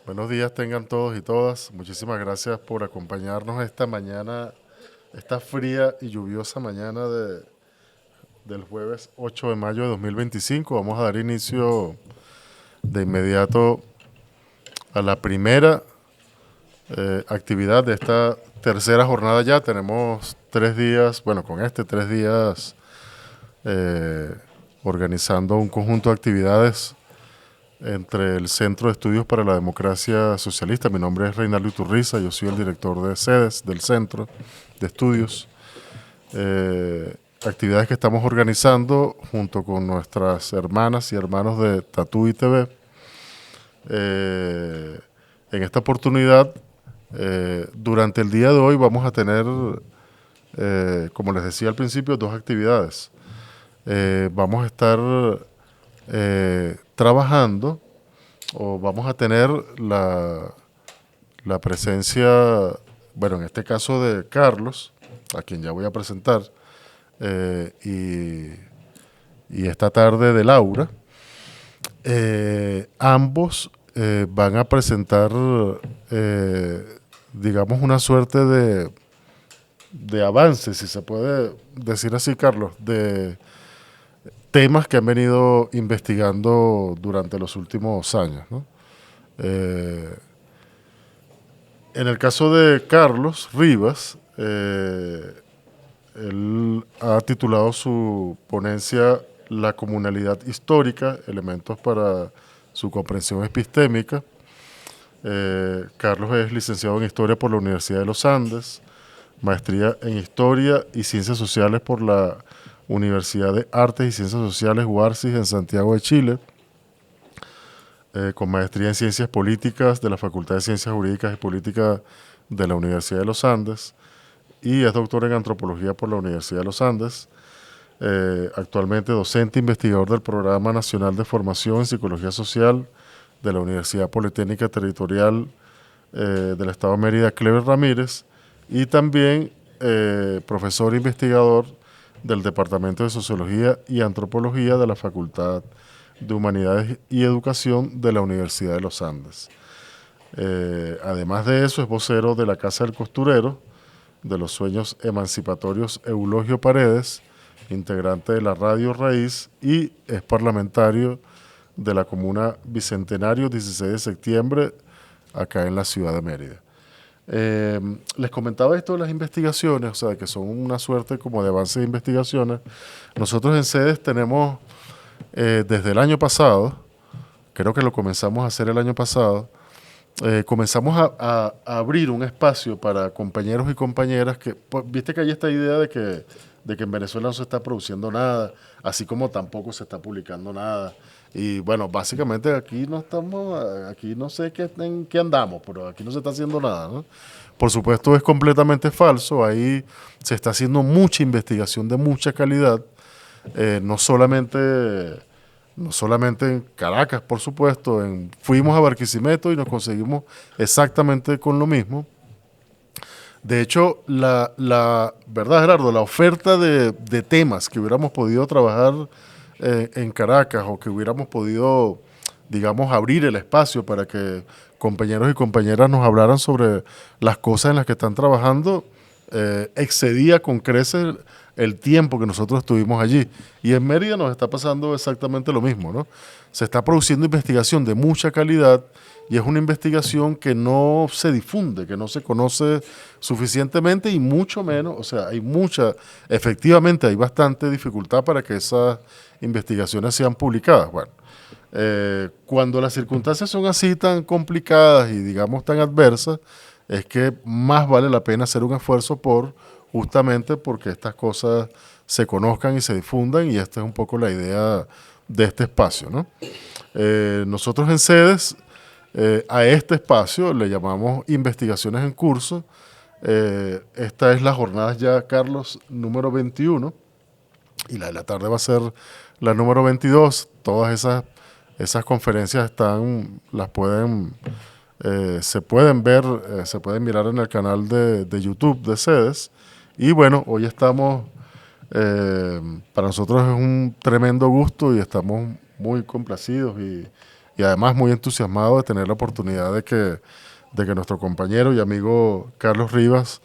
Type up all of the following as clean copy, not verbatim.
Buenos días tengan todos y todas. Muchísimas gracias por acompañarnos esta mañana, esta fría y lluviosa mañana del jueves 8 de mayo de 2025. Vamos a dar inicio de inmediato a la primera actividad de esta tercera jornada ya. Tenemos 3 días, bueno, con 3 días eh, organizando un conjunto de actividades entre el Centro de Estudios para la Democracia Socialista. Mi nombre es Reinaldo Iturriza, yo soy el director de sedes del Centro de Estudios. Actividades que estamos organizando junto con nuestras hermanas y hermanos de Tatuí TV. En esta oportunidad, durante el día de hoy vamos a tener, como les decía al principio, dos actividades. Vamos a estar trabajando o vamos a tener la presencia, bueno, en este caso de Carlos, a quien ya voy a presentar, y esta tarde de Laura. Ambos van a presentar, digamos, una suerte de avance, si se puede decir así, Carlos, de temas que han venido investigando durante los últimos años, ¿no? En el caso de Carlos Rivas, él ha titulado su ponencia La comunalidad histórica, elementos para su comprensión epistémica. Carlos es licenciado en Historia por la Universidad de los Andes, maestría en Historia y Ciencias Sociales por la Universidad de Artes y Ciencias Sociales UARCIS en Santiago de Chile, con maestría en Ciencias Políticas de la Facultad de Ciencias Jurídicas y Políticas de la Universidad de los Andes, y es doctor en Antropología por la Universidad de los Andes. Actualmente docente investigador del Programa Nacional de Formación en Psicología Social de la Universidad Politécnica Territorial del Estado de Mérida, Cleber Ramírez, y también profesor e investigador del Departamento de Sociología y Antropología de la Facultad de Humanidades y Educación de la Universidad de los Andes. Además de eso, es vocero de la Casa del Costurero, de los Sueños Emancipatorios Eulogio Paredes, integrante de la Radio Raíz, y es parlamentario de la Comuna Bicentenario 16 de septiembre, acá en la ciudad de Mérida. Les comentaba esto de las investigaciones, o sea, que son una suerte como de avance de investigaciones. Nosotros en sedes tenemos, desde el año pasado, creo que lo comenzamos a hacer el año pasado, comenzamos a abrir un espacio para compañeros y compañeras que, pues, viste que hay esta idea de que en Venezuela no se está produciendo nada, así como tampoco se está publicando nada. Y bueno, básicamente aquí no estamos, aquí no sé en qué andamos, pero aquí no se está haciendo nada, ¿no? Por supuesto es completamente falso, ahí se está haciendo mucha investigación de mucha calidad, no solamente en Caracas, por supuesto, fuimos a Barquisimeto y nos conseguimos exactamente con lo mismo. De hecho, verdad, Gerardo, la oferta de temas que hubiéramos podido trabajar en Caracas, o que hubiéramos podido, digamos, abrir el espacio para que compañeros y compañeras nos hablaran sobre las cosas en las que están trabajando, excedía con creces el tiempo que nosotros estuvimos allí. Y en Mérida nos está pasando exactamente lo mismo, ¿no? Se está produciendo investigación de mucha calidad, y es una investigación que no se difunde, que no se conoce suficientemente, y mucho menos, o sea, efectivamente hay bastante dificultad para que esas investigaciones sean publicadas. Bueno, cuando las circunstancias son así tan complicadas y, digamos, tan adversas, es que más vale la pena hacer un esfuerzo justamente porque estas cosas se conozcan y se difundan, y esta es un poco la idea de este espacio, ¿no? Nosotros en sedes, a este espacio le llamamos investigaciones en curso. Esta es la jornada ya, Carlos, número 21, y la de la tarde va a ser la número 22. Todas esas conferencias se pueden ver, se pueden mirar en el canal de YouTube de sedes. Y bueno, hoy estamos, para nosotros es un tremendo gusto y estamos muy complacidos y además muy entusiasmado de tener la oportunidad de que nuestro compañero y amigo Carlos Rivas,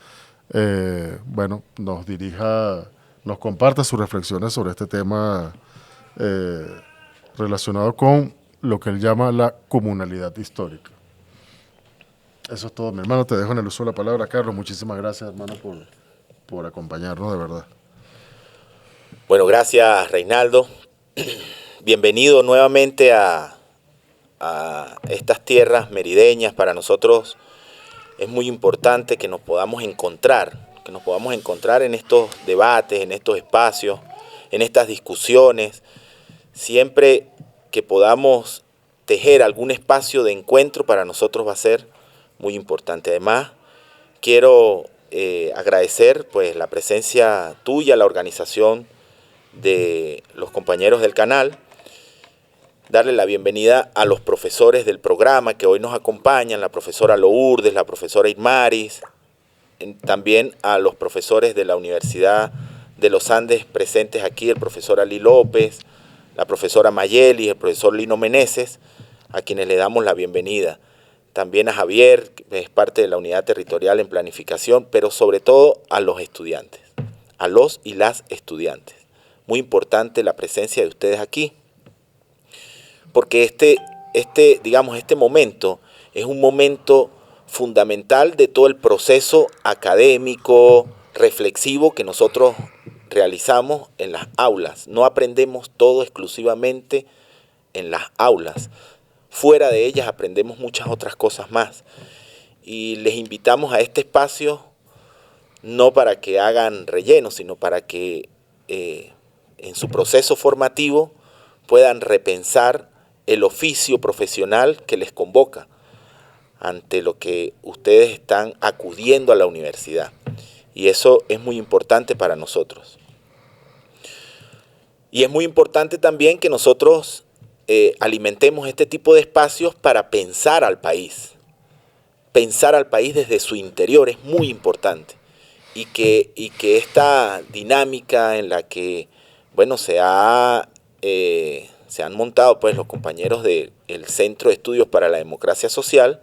bueno, nos comparta sus reflexiones sobre este tema eh, relacionado con lo que él llama la comunalidad histórica. Eso es todo, mi hermano. Te dejo en el uso de la palabra, Carlos. Muchísimas gracias, hermano, por acompañarnos, de verdad. Bueno, gracias, Reinaldo. Bienvenido nuevamente a estas tierras merideñas. Para nosotros es muy importante que nos podamos encontrar en estos debates, en estos espacios, en estas discusiones. Siempre que podamos tejer algún espacio de encuentro, para nosotros va a ser muy importante. Además, quiero agradecer pues la presencia tuya, la organización de los compañeros del canal, darle la bienvenida a los profesores del programa que hoy nos acompañan, la profesora Lourdes, la profesora Irmaris, también a los profesores de la Universidad de los Andes presentes aquí, el profesor Ali López, la profesora Mayeli, el profesor Lino Meneses, a quienes le damos la bienvenida. También a Javier, que es parte de la Unidad Territorial en Planificación, pero sobre todo a los estudiantes, a los y las estudiantes. Muy importante la presencia de ustedes aquí, porque este momento es un momento fundamental de todo el proceso académico, reflexivo que nosotros realizamos en las aulas. No aprendemos todo exclusivamente en las aulas. Fuera de ellas aprendemos muchas otras cosas más. Y les invitamos a este espacio no para que hagan relleno, sino para que en su proceso formativo puedan repensar el oficio profesional que les convoca ante lo que ustedes están acudiendo a la universidad. Y eso es muy importante para nosotros. Y es muy importante también que nosotros alimentemos este tipo de espacios para pensar al país. Pensar al país desde su interior es muy importante. Y que esta dinámica en la que, bueno, se han montado pues los compañeros del Centro de Estudios para la Democracia Social,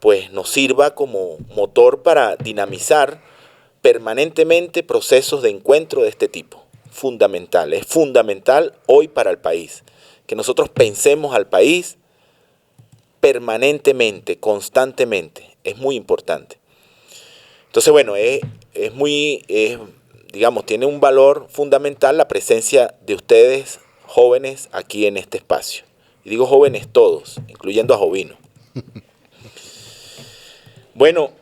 pues nos sirva como motor para dinamizar permanentemente procesos de encuentro de este tipo. Es fundamental hoy para el país, que nosotros pensemos al país permanentemente, constantemente, es muy importante. Entonces, bueno, tiene un valor fundamental la presencia de ustedes, jóvenes, aquí en este espacio. Y digo jóvenes todos, incluyendo a Jovino. Bueno,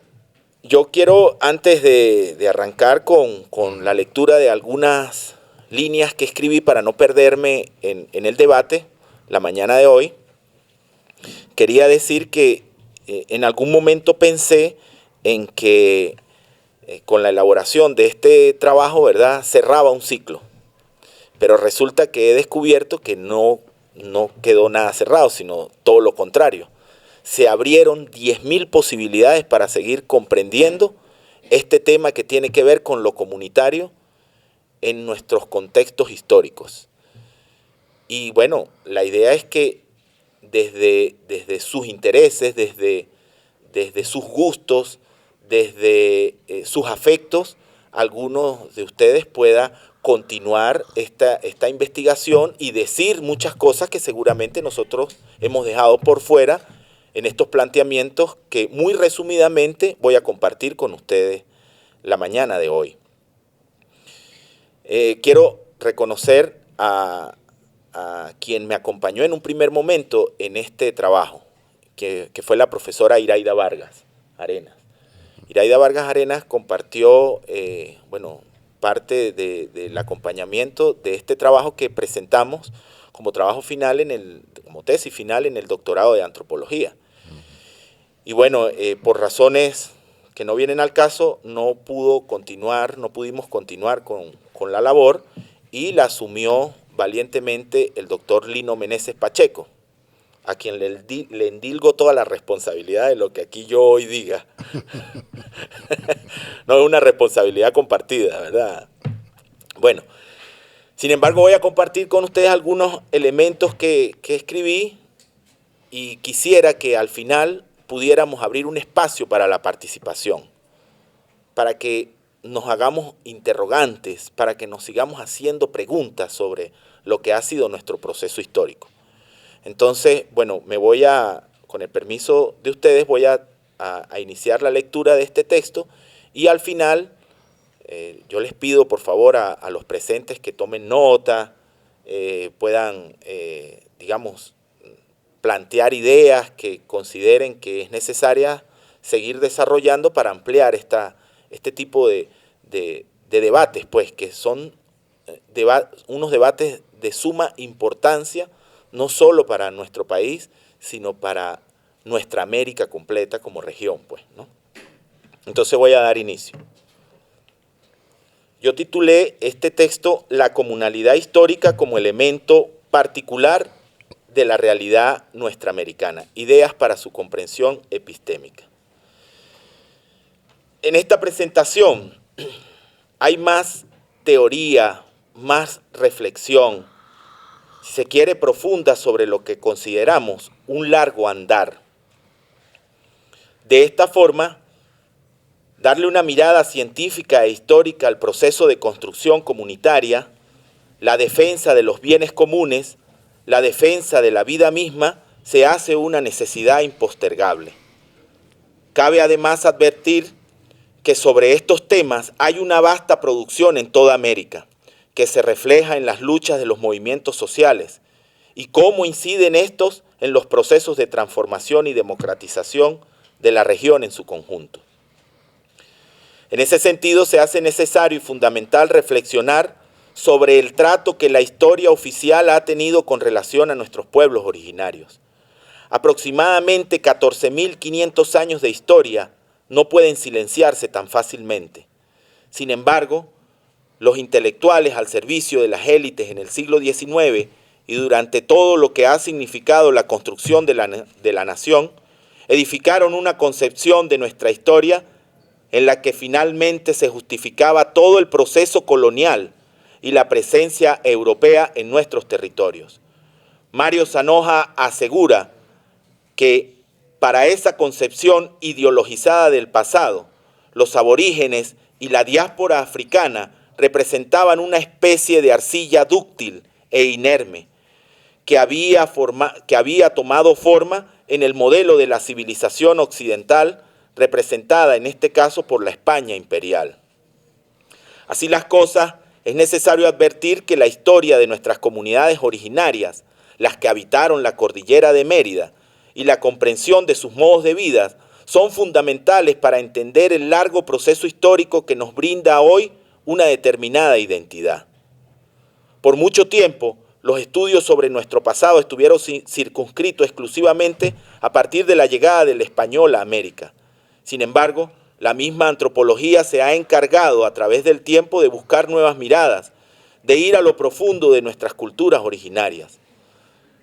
yo quiero, antes de arrancar con la lectura de algunas líneas que escribí para no perderme en el debate, la mañana de hoy, quería decir que en algún momento pensé en que con la elaboración de este trabajo, ¿verdad?, cerraba un ciclo. Pero resulta que he descubierto que no quedó nada cerrado, sino todo lo contrario. Se abrieron 10.000 posibilidades para seguir comprendiendo este tema que tiene que ver con lo comunitario en nuestros contextos históricos. Y bueno, la idea es que desde sus intereses, desde sus gustos, desde sus afectos, algunos de ustedes puedan continuar esta investigación y decir muchas cosas que seguramente nosotros hemos dejado por fuera en estos planteamientos que muy resumidamente voy a compartir con ustedes la mañana de hoy. Quiero reconocer a quien me acompañó en un primer momento en este trabajo, que fue la profesora Iraida Vargas Arenas. Iraida Vargas Arenas compartió parte del acompañamiento de este trabajo que presentamos como trabajo final como tesis final en el doctorado de antropología. Y bueno, por razones que no vienen al caso, no pudimos continuar con la labor y la asumió valientemente el doctor Lino Meneses Pacheco, a quien le endilgo toda la responsabilidad de lo que aquí yo hoy diga. No es una responsabilidad compartida, ¿verdad? Bueno, sin embargo voy a compartir con ustedes algunos elementos que escribí y quisiera que al final pudiéramos abrir un espacio para la participación, para que nos hagamos interrogantes, para que nos sigamos haciendo preguntas sobre lo que ha sido nuestro proceso histórico. Entonces, bueno, con el permiso de ustedes, voy a iniciar la lectura de este texto y al final yo les pido por favor a los presentes que tomen nota, puedan, digamos, plantear ideas que consideren que es necesaria seguir desarrollando para ampliar este tipo de debates, pues, que son unos debates de suma importancia, no solo para nuestro país, sino para nuestra América completa como región, pues, ¿no? Entonces voy a dar inicio. Yo titulé este texto La comunalidad histórica como elemento particular de la realidad nuestraamericana, ideas para su comprensión epistémica. En esta presentación hay más teoría, más reflexión, si se quiere profunda, sobre lo que consideramos un largo andar. De esta forma, darle una mirada científica e histórica al proceso de construcción comunitaria, la defensa de los bienes comunes, la defensa de la vida misma, se hace una necesidad impostergable. Cabe además advertir que sobre estos temas hay una vasta producción en toda América, que se refleja en las luchas de los movimientos sociales y cómo inciden estos en los procesos de transformación y democratización de la región en su conjunto. En ese sentido, se hace necesario y fundamental reflexionar sobre el trato que la historia oficial ha tenido con relación a nuestros pueblos originarios. Aproximadamente 14.500 años de historia no pueden silenciarse tan fácilmente. Sin embargo, los intelectuales al servicio de las élites en el siglo XIX y durante todo lo que ha significado la construcción de la nación, edificaron una concepción de nuestra historia en la que finalmente se justificaba todo el proceso colonial y la presencia europea en nuestros territorios. Mario Zanoja asegura que para esa concepción ideologizada del pasado, los aborígenes y la diáspora africana representaban una especie de arcilla dúctil e inerme que había tomado forma en el modelo de la civilización occidental, representada en este caso por la España imperial. Así las cosas, es necesario advertir que la historia de nuestras comunidades originarias, las que habitaron la cordillera de Mérida, y la comprensión de sus modos de vida son fundamentales para entender el largo proceso histórico que nos brinda hoy una determinada identidad. Por mucho tiempo, los estudios sobre nuestro pasado estuvieron circunscritos exclusivamente a partir de la llegada del español a América. Sin embargo, la misma antropología se ha encargado a través del tiempo de buscar nuevas miradas, de ir a lo profundo de nuestras culturas originarias.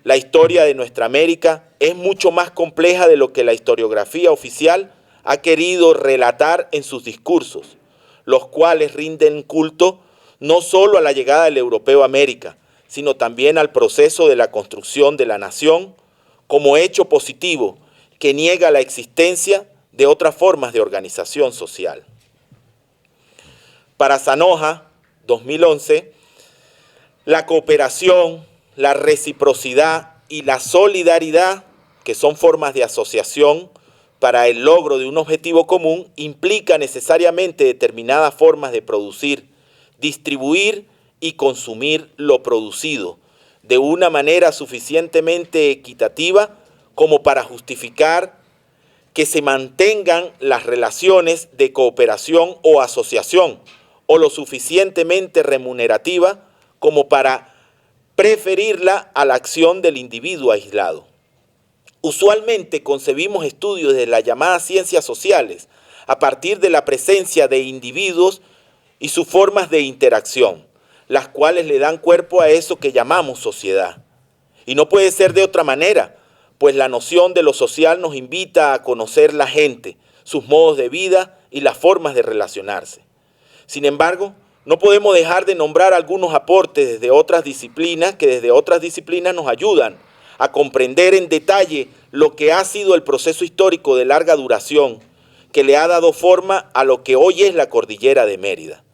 La historia de nuestra América es mucho más compleja de lo que la historiografía oficial ha querido relatar en sus discursos, los cuales rinden culto no solo a la llegada del europeo a América, sino también al proceso de la construcción de la nación como hecho positivo que niega la existencia de otras formas de organización social. Para Zanoja, 2011, la cooperación, la reciprocidad y la solidaridad, que son formas de asociación para el logro de un objetivo común, implica necesariamente determinadas formas de producir, distribuir y consumir lo producido de una manera suficientemente equitativa como para justificar que se mantengan las relaciones de cooperación o asociación, o lo suficientemente remunerativa como para preferirla a la acción del individuo aislado. Usualmente concebimos estudios de las llamadas ciencias sociales a partir de la presencia de individuos y sus formas de interacción, las cuales le dan cuerpo a eso que llamamos sociedad. Y no puede ser de otra manera, pues la noción de lo social nos invita a conocer la gente, sus modos de vida y las formas de relacionarse. Sin embargo, no podemos dejar de nombrar algunos aportes desde otras disciplinas que desde otras disciplinas nos ayudan a comprender en detalle lo que ha sido el proceso histórico de larga duración que le ha dado forma a lo que hoy es la cordillera de Mérida.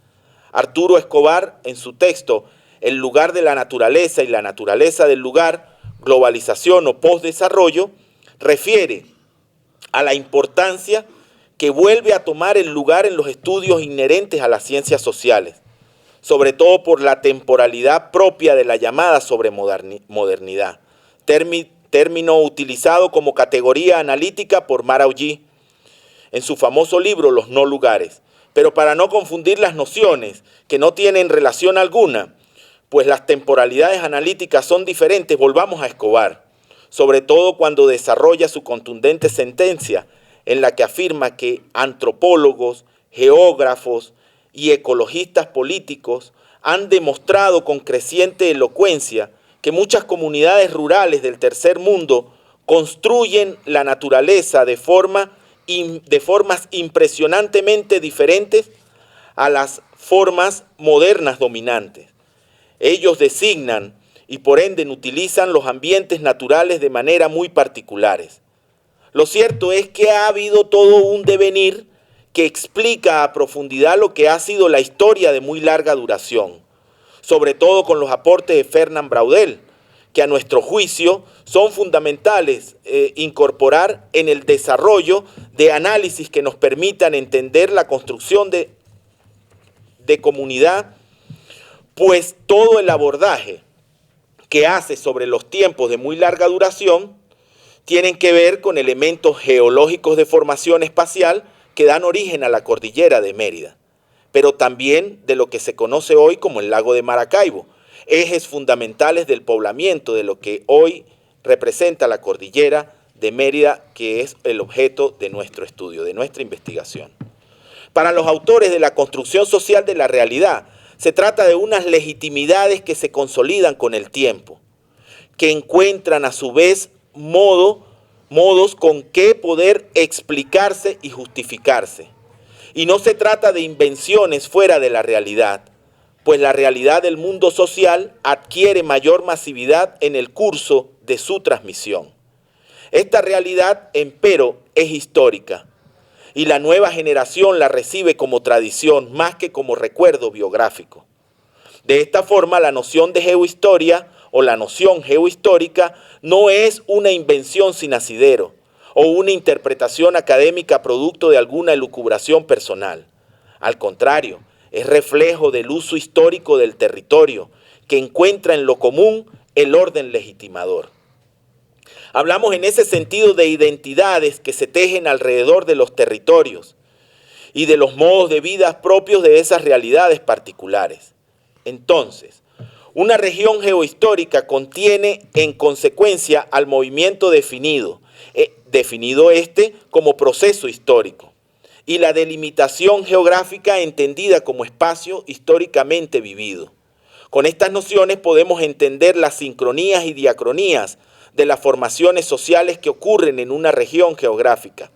Arturo Escobar, en su texto El lugar de la naturaleza y la naturaleza del lugar, globalización o postdesarrollo, refiere a la importancia que vuelve a tomar el lugar en los estudios inherentes a las ciencias sociales, sobre todo por la temporalidad propia de la llamada sobremodernidad, término utilizado como categoría analítica por Maraugy en su famoso libro Los no lugares. Pero para no confundir las nociones que no tienen relación alguna, pues las temporalidades analíticas son diferentes, volvamos a Escobar, sobre todo cuando desarrolla su contundente sentencia en la que afirma que antropólogos, geógrafos y ecologistas políticos han demostrado con creciente elocuencia que muchas comunidades rurales del tercer mundo construyen la naturaleza de formas impresionantemente diferentes a las formas modernas dominantes. Ellos designan y por ende utilizan los ambientes naturales de manera muy particulares. Lo cierto es que ha habido todo un devenir que explica a profundidad lo que ha sido la historia de muy larga duración, sobre todo con los aportes de Fernand Braudel, que a nuestro juicio son fundamentales incorporar en el desarrollo de análisis que nos permitan entender la construcción de comunidad, pues todo el abordaje que hace sobre los tiempos de muy larga duración tienen que ver con elementos geológicos de formación espacial que dan origen a la cordillera de Mérida, pero también de lo que se conoce hoy como el lago de Maracaibo, ejes fundamentales del poblamiento de lo que hoy representa la cordillera de Mérida, que es el objeto de nuestro estudio, de nuestra investigación. Para los autores de la construcción social de la realidad, se trata de unas legitimidades que se consolidan con el tiempo, que encuentran a su vez modos con que poder explicarse y justificarse. Y no se trata de invenciones fuera de la realidad, pues la realidad del mundo social adquiere mayor masividad en el curso de su transmisión. Esta realidad, empero, es histórica, y la nueva generación la recibe como tradición más que como recuerdo biográfico. De esta forma, la noción de geohistoria o la noción geohistórica no es una invención sin asidero o una interpretación académica producto de alguna elucubración personal. Al contrario, es reflejo del uso histórico del territorio que encuentra en lo común el orden legitimador. Hablamos en ese sentido de identidades que se tejen alrededor de los territorios y de los modos de vida propios de esas realidades particulares. Entonces, una región geohistórica contiene en consecuencia al movimiento definido como proceso histórico, y la delimitación geográfica entendida como espacio históricamente vivido. Con estas nociones podemos entender las sincronías y diacronías de las formaciones sociales que ocurren en una región geográfica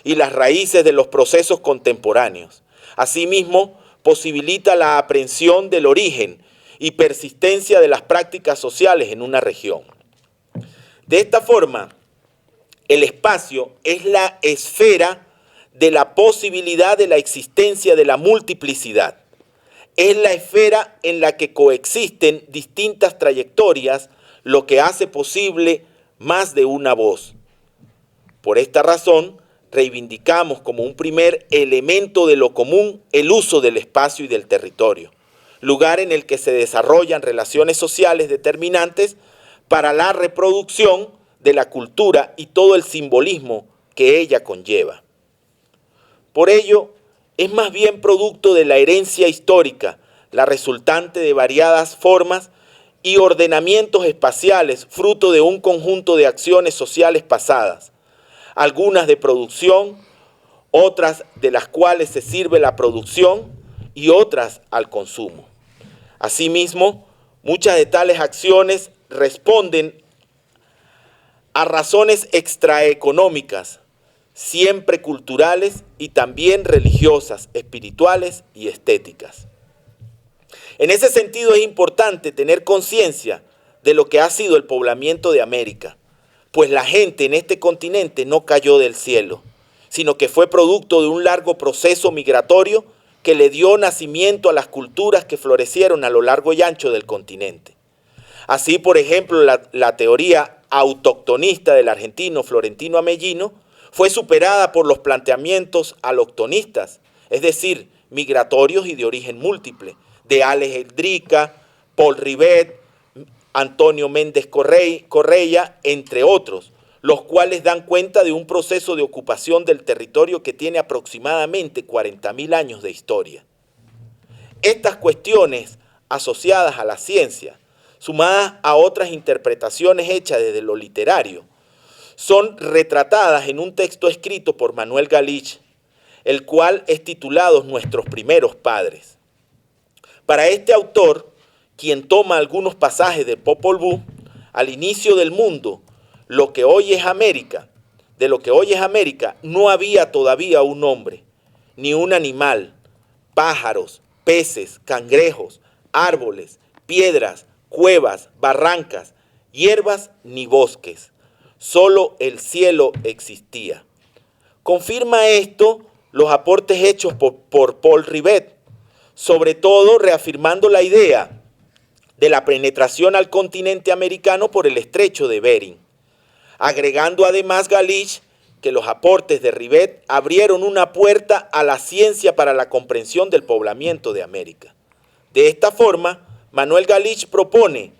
y las raíces de los procesos contemporáneos. Asimismo, posibilita la aprehensión del origen y persistencia de las prácticas sociales en una región. De esta forma, el espacio es la esfera de la posibilidad de la existencia de la multiplicidad. Es la esfera en la que coexisten distintas trayectorias, lo que hace posible más de una voz. Por esta razón, reivindicamos como un primer elemento de lo común el uso del espacio y del territorio, lugar en el que se desarrollan relaciones sociales determinantes para la reproducción de la cultura y todo el simbolismo que ella conlleva. Por ello, es más bien producto de la herencia histórica, la resultante de variadas formas y ordenamientos espaciales, fruto de un conjunto de acciones sociales pasadas, algunas de producción, otras de las cuales se sirve la producción y otras al consumo. Asimismo, muchas de tales acciones responden a razones extraeconómicas, siempre culturales y también religiosas, espirituales y estéticas. En ese sentido es importante tener conciencia de lo que ha sido el poblamiento de América, pues la gente en este continente no cayó del cielo, sino que fue producto de un largo proceso migratorio que le dio nacimiento a las culturas que florecieron a lo largo y ancho del continente. Así, por ejemplo, la teoría autoctonista del argentino Florentino Amellino fue superada por los planteamientos aloctonistas, es decir, migratorios y de origen múltiple, de Alex Eldrica, Paul Rivet, Antonio Méndez Correia, entre otros, los cuales dan cuenta de un proceso de ocupación del territorio que tiene aproximadamente 40.000 años de historia. Estas cuestiones asociadas a la ciencia, sumadas a otras interpretaciones hechas desde lo literario, son retratadas en un texto escrito por Manuel Galich, el cual es titulado Nuestros primeros padres. Para este autor, quien toma algunos pasajes de Popol Vuh, al inicio del mundo, de lo que hoy es América, no había todavía un hombre, ni un animal, pájaros, peces, cangrejos, árboles, piedras, cuevas, barrancas, hierbas ni bosques. Solo el cielo existía. Confirma esto los aportes hechos por Paul Rivet, sobre todo reafirmando la idea de la penetración al continente americano por el estrecho de Bering, agregando además Galich que los aportes de Rivet abrieron una puerta a la ciencia para la comprensión del poblamiento de América. De esta forma, Manuel Galich propone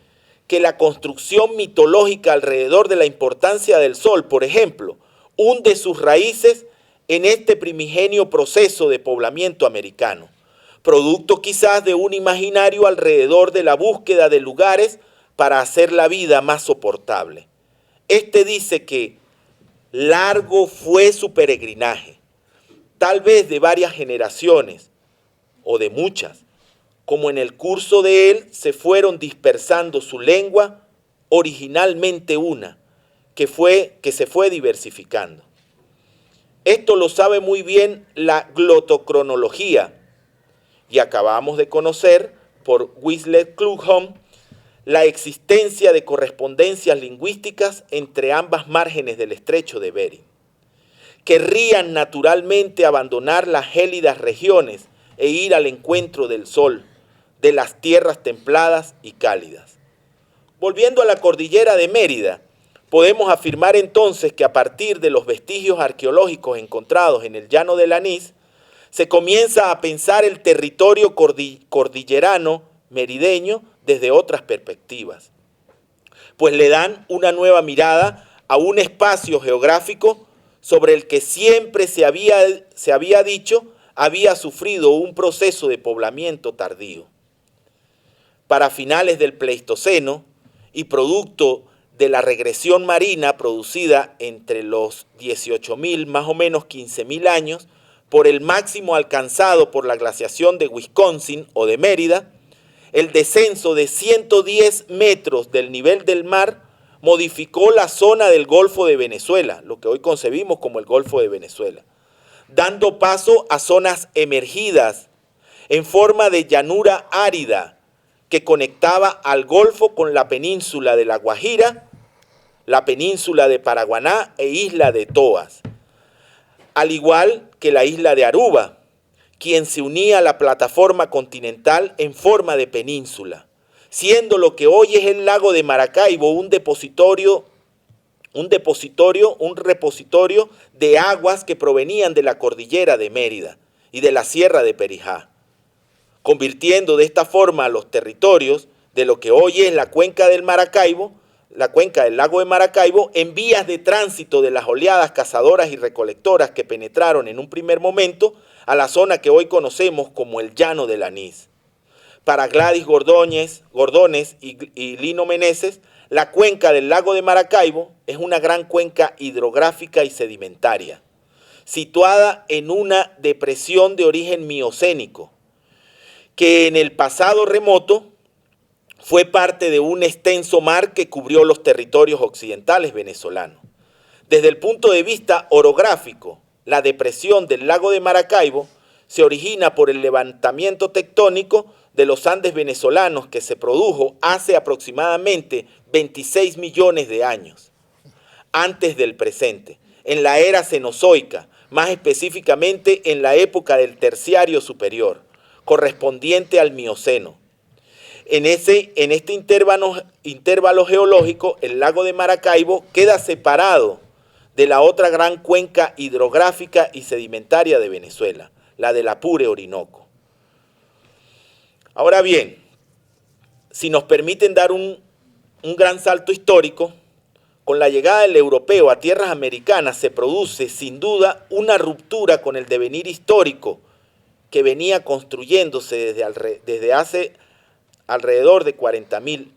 que la construcción mitológica alrededor de la importancia del Sol, por ejemplo, hunde sus raíces en este primigenio proceso de poblamiento americano, producto quizás de un imaginario alrededor de la búsqueda de lugares para hacer la vida más soportable. Este dice que largo fue su peregrinaje, tal vez de varias generaciones o de muchas, como en el curso de él se fueron dispersando su lengua, originalmente una, que se fue diversificando. Esto lo sabe muy bien la glotocronología, y acabamos de conocer por Wislet Klugholm la existencia de correspondencias lingüísticas entre ambas márgenes del estrecho de Bering. Querrían naturalmente abandonar las gélidas regiones e ir al encuentro del sol, de las tierras templadas y cálidas. Volviendo a la cordillera de Mérida, podemos afirmar entonces que a partir de los vestigios arqueológicos encontrados en el llano del Anís, se comienza a pensar el territorio cordillerano merideño desde otras perspectivas, pues le dan una nueva mirada a un espacio geográfico sobre el que siempre se había dicho había sufrido un proceso de poblamiento tardío. Para finales del Pleistoceno y producto de la regresión marina producida entre los 18.000 más o menos 15.000 años por el máximo alcanzado por la glaciación de Wisconsin o de Mérida, el descenso de 110 metros del nivel del mar modificó la zona del Golfo de Venezuela, lo que hoy concebimos como el Golfo de Venezuela, dando paso a zonas emergidas en forma de llanura árida que conectaba al Golfo con la península de La Guajira, la península de Paraguaná e isla de Toas, al igual que la isla de Aruba, quien se unía a la plataforma continental en forma de península, siendo lo que hoy es el lago de Maracaibo un repositorio de aguas que provenían de la cordillera de Mérida y de la sierra de Perijá, convirtiendo de esta forma a los territorios de lo que hoy es la cuenca del Maracaibo, la cuenca del lago de Maracaibo, en vías de tránsito de las oleadas cazadoras y recolectoras que penetraron en un primer momento a la zona que hoy conocemos como el Llano del Anís. Para Gladys Gordones y Lino Meneses, la cuenca del lago de Maracaibo es una gran cuenca hidrográfica y sedimentaria, situada en una depresión de origen miocénico, que en el pasado remoto fue parte de un extenso mar que cubrió los territorios occidentales venezolanos. Desde el punto de vista orográfico, la depresión del lago de Maracaibo se origina por el levantamiento tectónico de los Andes venezolanos que se produjo hace aproximadamente 26 millones de años. antes del presente, en la era cenozoica, más específicamente en la época del Terciario superior, correspondiente al Mioceno. En este intervalo geológico, el lago de Maracaibo queda separado de la otra gran cuenca hidrográfica y sedimentaria de Venezuela, la del Apure Orinoco. Ahora bien, si nos permiten dar un gran salto histórico, con la llegada del europeo a tierras americanas se produce sin duda una ruptura con el devenir histórico que venía construyéndose desde hace alrededor de 40.000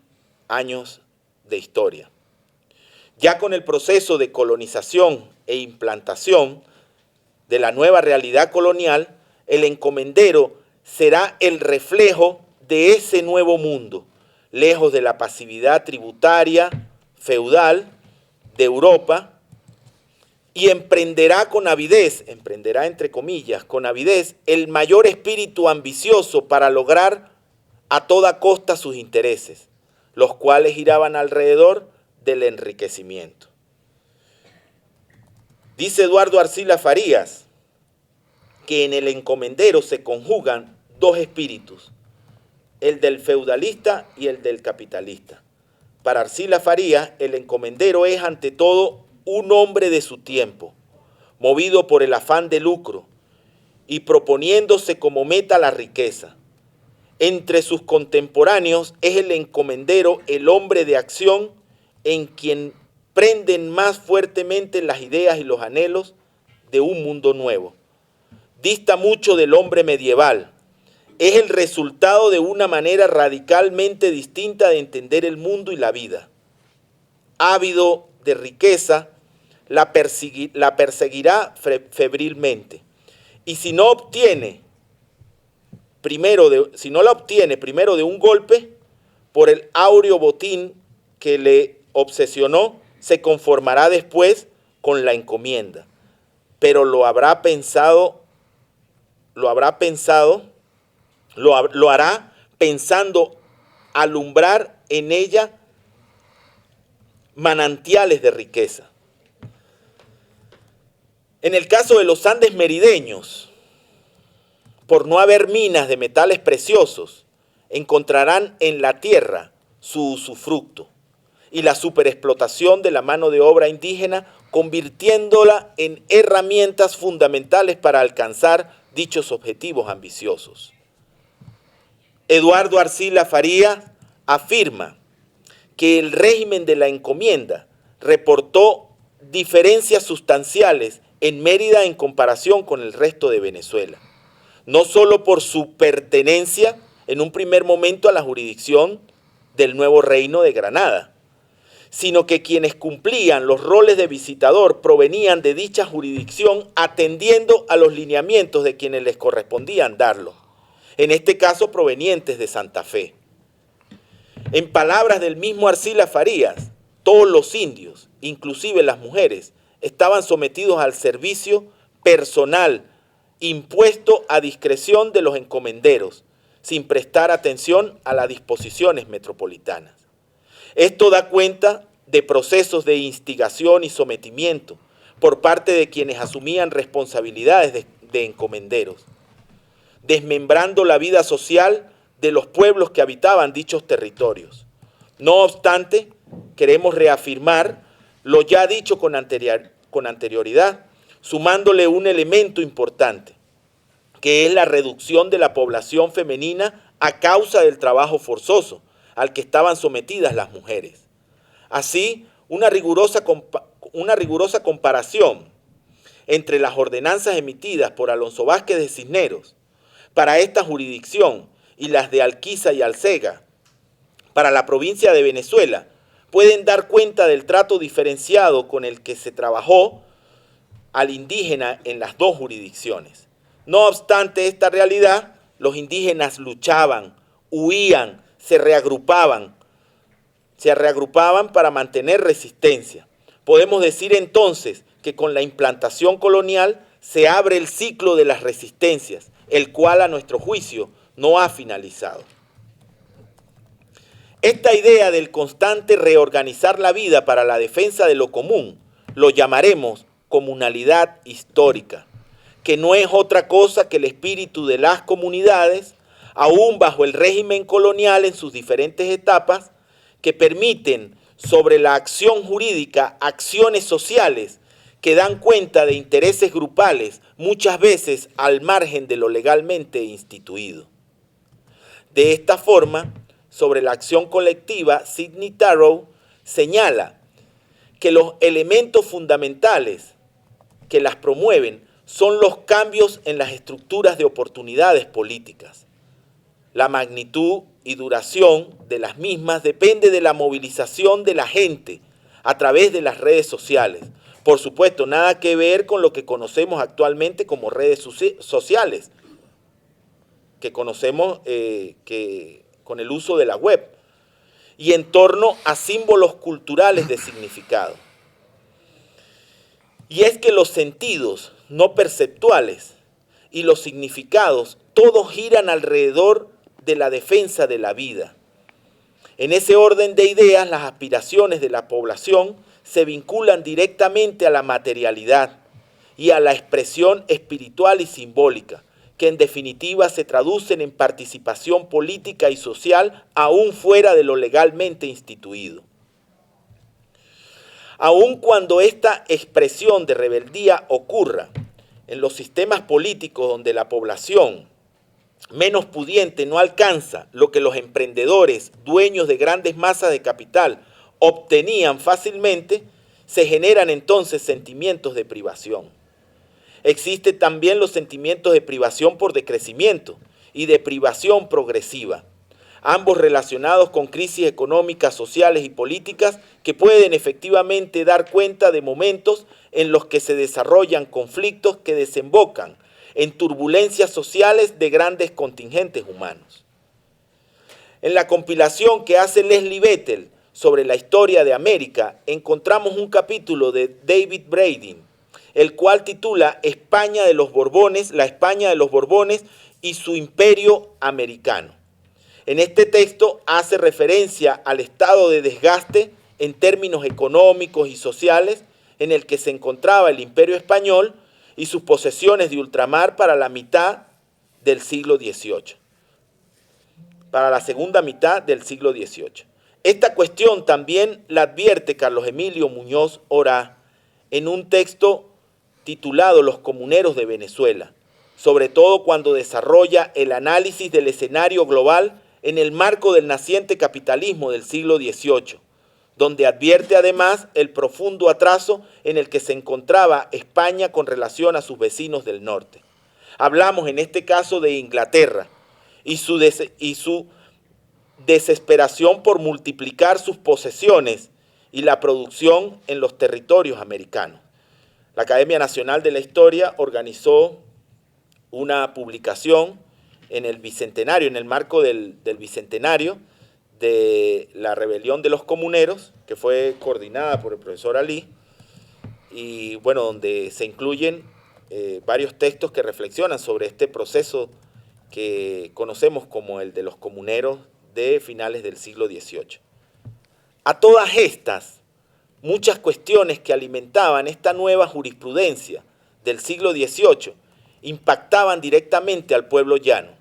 años de historia. Ya con el proceso de colonización e implantación de la nueva realidad colonial, el encomendero será el reflejo de ese nuevo mundo, lejos de la pasividad tributaria, feudal, de Europa, y emprenderá con avidez, emprenderá entre comillas, con avidez, el mayor espíritu ambicioso para lograr a toda costa sus intereses, los cuales giraban alrededor del enriquecimiento. Dice Eduardo Arcila Farías que en el encomendero se conjugan dos espíritus, el del feudalista y el del capitalista. Para Arcila Farías, el encomendero es ante todo un hombre de su tiempo, movido por el afán de lucro y proponiéndose como meta la riqueza. Entre sus contemporáneos es el encomendero el hombre de acción en quien prenden más fuertemente las ideas y los anhelos de un mundo nuevo. Dista mucho del hombre medieval. Es el resultado de una manera radicalmente distinta de entender el mundo y la vida. Ávido de riqueza, la perseguirá febrilmente. Y si no la obtiene primero de un golpe, por el áureo botín que le obsesionó, se conformará después con la encomienda. Pero lo hará pensando alumbrar en ella manantiales de riqueza. En el caso de los Andes merideños, por no haber minas de metales preciosos, encontrarán en la tierra su usufructo y la superexplotación de la mano de obra indígena, convirtiéndola en herramientas fundamentales para alcanzar dichos objetivos ambiciosos. Eduardo Arcila Farías afirma que el régimen de la encomienda reportó diferencias sustanciales en Mérida en comparación con el resto de Venezuela, no solo por su pertenencia en un primer momento a la jurisdicción del nuevo reino de Granada, sino que quienes cumplían los roles de visitador provenían de dicha jurisdicción atendiendo a los lineamientos de quienes les correspondían darlos, en este caso provenientes de Santa Fe. En palabras del mismo Arcila Farías, todos los indios, inclusive las mujeres, estaban sometidos al servicio personal impuesto a discreción de los encomenderos, sin prestar atención a las disposiciones metropolitanas. Esto da cuenta de procesos de instigación y sometimiento por parte de quienes asumían responsabilidades de encomenderos, desmembrando la vida social de los pueblos que habitaban dichos territorios. No obstante, queremos reafirmar lo ya dicho con anterioridad, sumándole un elemento importante, que es la reducción de la población femenina a causa del trabajo forzoso al que estaban sometidas las mujeres. Así, una rigurosa comparación entre las ordenanzas emitidas por Alonso Vázquez de Cisneros para esta jurisdicción y las de Alquiza y Alcega para la provincia de Venezuela pueden dar cuenta del trato diferenciado con el que se trabajó al indígena en las dos jurisdicciones. No obstante esta realidad, los indígenas luchaban, huían, se reagrupaban para mantener resistencia. Podemos decir entonces que con la implantación colonial se abre el ciclo de las resistencias, el cual a nuestro juicio no ha finalizado. Esta idea del constante reorganizar la vida para la defensa de lo común lo llamaremos comunalidad histórica, que no es otra cosa que el espíritu de las comunidades, aún bajo el régimen colonial en sus diferentes etapas, que permiten sobre la acción jurídica acciones sociales que dan cuenta de intereses grupales, muchas veces al margen de lo legalmente instituido. De esta forma, sobre la acción colectiva, Sidney Tarrow señala que los elementos fundamentales que las promueven son los cambios en las estructuras de oportunidades políticas. La magnitud y duración de las mismas depende de la movilización de la gente a través de las redes sociales. Por supuesto, nada que ver con lo que conocemos actualmente como redes sociales, que conocemos con el uso de la web, y en torno a símbolos culturales de significado. Y es que los sentidos no perceptuales y los significados todos giran alrededor de la defensa de la vida. En ese orden de ideas, las aspiraciones de la población se vinculan directamente a la materialidad y a la expresión espiritual y simbólica, que en definitiva se traducen en participación política y social aún fuera de lo legalmente instituido. Aun cuando esta expresión de rebeldía ocurra en los sistemas políticos donde la población menos pudiente no alcanza lo que los emprendedores, dueños de grandes masas de capital, obtenían fácilmente, se generan entonces sentimientos de privación. Existen también los sentimientos de privación por decrecimiento y de privación progresiva, ambos relacionados con crisis económicas, sociales y políticas que pueden efectivamente dar cuenta de momentos en los que se desarrollan conflictos que desembocan en turbulencias sociales de grandes contingentes humanos. En la compilación que hace Leslie Bethel sobre la historia de América, encontramos un capítulo de David Braden, el cual titula España de los Borbones, la España de los Borbones y su imperio americano. En este texto hace referencia al estado de desgaste en términos económicos y sociales en el que se encontraba el imperio español y sus posesiones de ultramar para la mitad del siglo XVIII, para la segunda mitad del siglo XVIII. Esta cuestión también la advierte Carlos Emilio Muñoz Orá en un texto titulado Los comuneros de Venezuela, sobre todo cuando desarrolla el análisis del escenario global en el marco del naciente capitalismo del siglo XVIII, donde advierte además el profundo atraso en el que se encontraba España con relación a sus vecinos del norte. Hablamos en este caso de Inglaterra y su desesperación por multiplicar sus posesiones y la producción en los territorios americanos. La Academia Nacional de la Historia organizó una publicación en el Bicentenario, en el marco del Bicentenario de la rebelión de los comuneros, que fue coordinada por el profesor Alí, y bueno, donde se incluyen varios textos que reflexionan sobre este proceso que conocemos como el de los comuneros de finales del siglo XVIII. A todas estas, muchas cuestiones que alimentaban esta nueva jurisprudencia del siglo XVIII impactaban directamente al pueblo llano,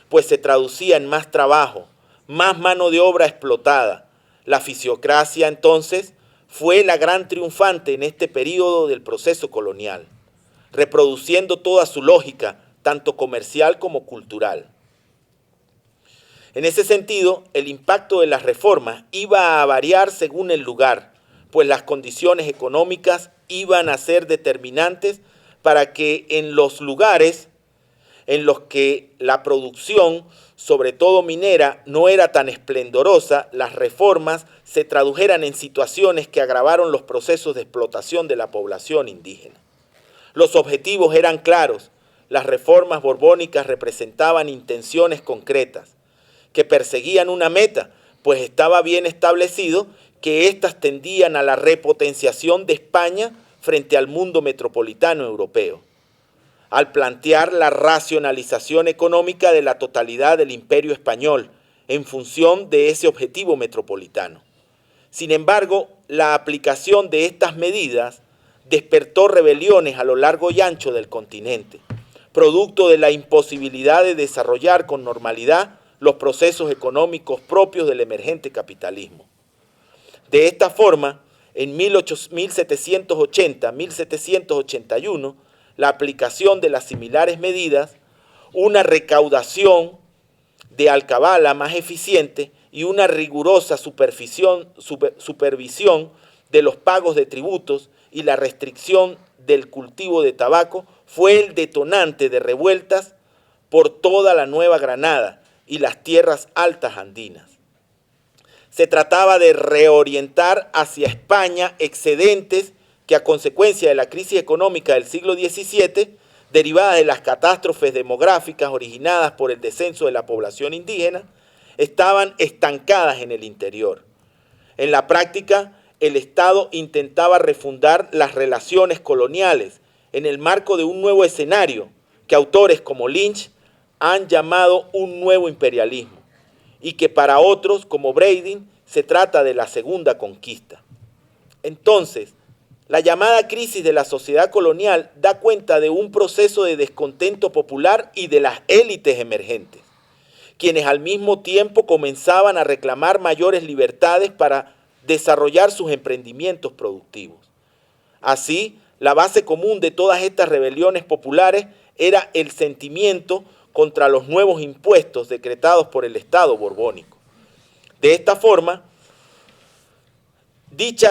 pues se traducía en más trabajo, más mano de obra explotada. La fisiocracia entonces fue la gran triunfante en este período del proceso colonial, reproduciendo toda su lógica, tanto comercial como cultural. En ese sentido, el impacto de las reformas iba a variar según el lugar, pues las condiciones económicas iban a ser determinantes para que en los lugares en los que la producción, sobre todo minera, no era tan esplendorosa, las reformas se tradujeran en situaciones que agravaron los procesos de explotación de la población indígena. Los objetivos eran claros. Las reformas borbónicas representaban intenciones concretas que perseguían una meta, pues estaba bien establecido que éstas tendían a la repotenciación de España frente al mundo metropolitano europeo, al plantear la racionalización económica de la totalidad del imperio español en función de ese objetivo metropolitano. Sin embargo, la aplicación de estas medidas despertó rebeliones a lo largo y ancho del continente, producto de la imposibilidad de desarrollar con normalidad los procesos económicos propios del emergente capitalismo. De esta forma, en 1780-1781, la aplicación de las similares medidas, una recaudación de alcabala más eficiente y una rigurosa supervisión de los pagos de tributos y la restricción del cultivo de tabaco fue el detonante de revueltas por toda la Nueva Granada y las tierras altas andinas. Se trataba de reorientar hacia España excedentes que a consecuencia de la crisis económica del siglo XVII, derivada de las catástrofes demográficas originadas por el descenso de la población indígena, estaban estancadas en el interior. En la práctica, el Estado intentaba refundar las relaciones coloniales en el marco de un nuevo escenario que autores como Lynch han llamado un nuevo imperialismo y que para otros, como Brading, se trata de la segunda conquista. Entonces, la llamada crisis de la sociedad colonial da cuenta de un proceso de descontento popular y de las élites emergentes, quienes al mismo tiempo comenzaban a reclamar mayores libertades para desarrollar sus emprendimientos productivos. Así, la base común de todas estas rebeliones populares era el sentimiento contra los nuevos impuestos decretados por el Estado borbónico. De esta forma, dicho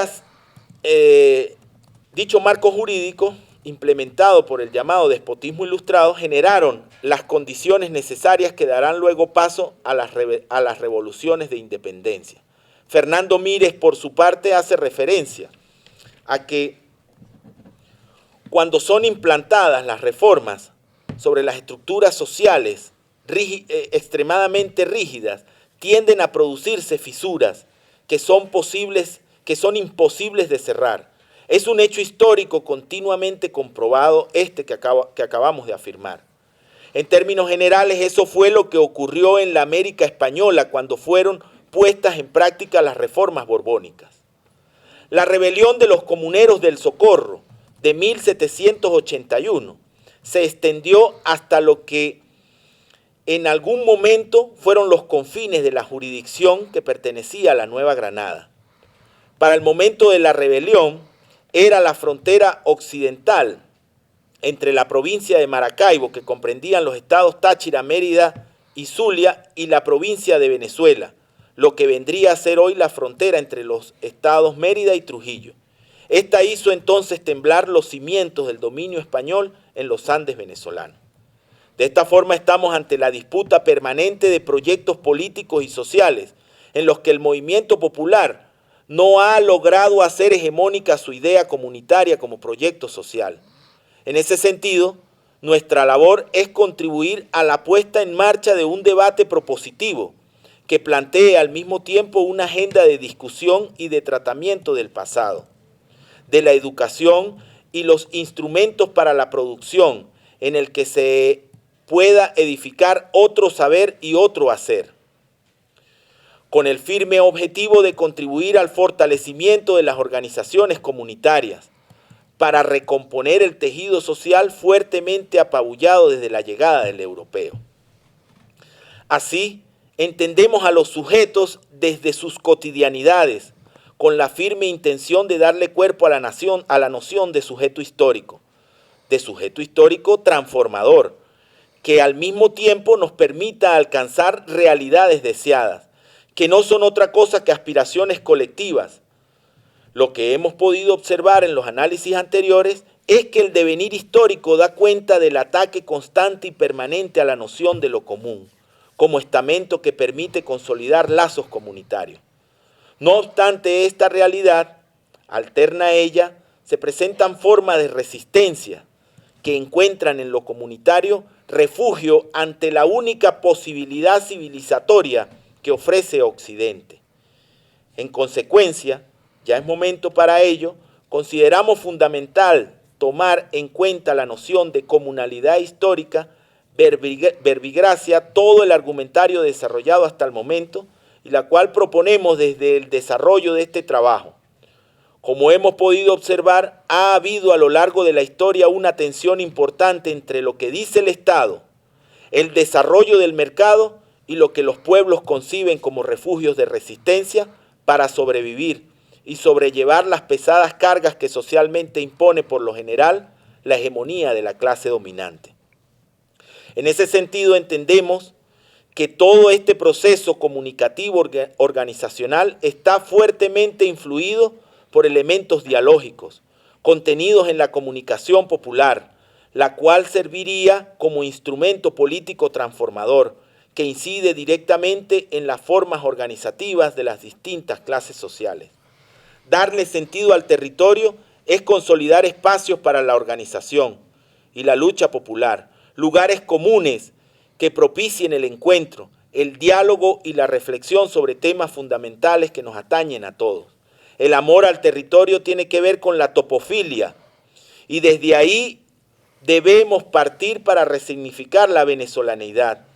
marco jurídico, implementado por el llamado despotismo ilustrado, generaron las condiciones necesarias que darán luego paso a las revoluciones de independencia. Fernando Mírez, por su parte, hace referencia a que cuando son implantadas las reformas sobre las estructuras sociales extremadamente rígidas, tienden a producirse fisuras que son imposibles de cerrar. Es un hecho histórico continuamente comprobado que acabamos de afirmar. En términos generales, eso fue lo que ocurrió en la América española cuando fueron puestas en práctica las reformas borbónicas. La rebelión de los comuneros del Socorro de 1781 se extendió hasta lo que en algún momento fueron los confines de la jurisdicción que pertenecía a la Nueva Granada. Para el momento de la rebelión era la frontera occidental entre la provincia de Maracaibo, que comprendían los estados Táchira, Mérida y Zulia, y la provincia de Venezuela, lo que vendría a ser hoy la frontera entre los estados Mérida y Trujillo. Esta hizo entonces temblar los cimientos del dominio español en los Andes venezolanos. De esta forma estamos ante la disputa permanente de proyectos políticos y sociales en los que el movimiento popular no ha logrado hacer hegemónica su idea comunitaria como proyecto social. En ese sentido, nuestra labor es contribuir a la puesta en marcha de un debate propositivo que plantee al mismo tiempo una agenda de discusión y de tratamiento del pasado, de la educación y los instrumentos para la producción, en el que se pueda edificar otro saber y otro hacer, con el firme objetivo de contribuir al fortalecimiento de las organizaciones comunitarias para recomponer el tejido social fuertemente apabullado desde la llegada del europeo. Así, entendemos a los sujetos desde sus cotidianidades, con la firme intención de darle cuerpo a la noción de sujeto histórico transformador, que al mismo tiempo nos permita alcanzar realidades deseadas, que no son otra cosa que aspiraciones colectivas. Lo que hemos podido observar en los análisis anteriores es que el devenir histórico da cuenta del ataque constante y permanente a la noción de lo común, como estamento que permite consolidar lazos comunitarios. No obstante esta realidad, alterna a ella, se presentan formas de resistencia que encuentran en lo comunitario refugio ante la única posibilidad civilizatoria que ofrece Occidente. En consecuencia, ya es momento para ello, consideramos fundamental tomar en cuenta la noción de comunalidad histórica, verbigracia todo el argumentario desarrollado hasta el momento y la cual proponemos desde el desarrollo de este trabajo. Como hemos podido observar, ha habido a lo largo de la historia una tensión importante entre lo que dice el Estado, el desarrollo del mercado y lo que los pueblos conciben como refugios de resistencia para sobrevivir y sobrellevar las pesadas cargas que socialmente impone por lo general la hegemonía de la clase dominante. En ese sentido entendemos que todo este proceso comunicativo organizacional está fuertemente influido por elementos dialógicos, contenidos en la comunicación popular, la cual serviría como instrumento político transformador que incide directamente en las formas organizativas de las distintas clases sociales. Darle sentido al territorio es consolidar espacios para la organización y la lucha popular, lugares comunes que propicien el encuentro, el diálogo y la reflexión sobre temas fundamentales que nos atañen a todos. El amor al territorio tiene que ver con la topofilia y desde ahí debemos partir para resignificar la venezolaneidad,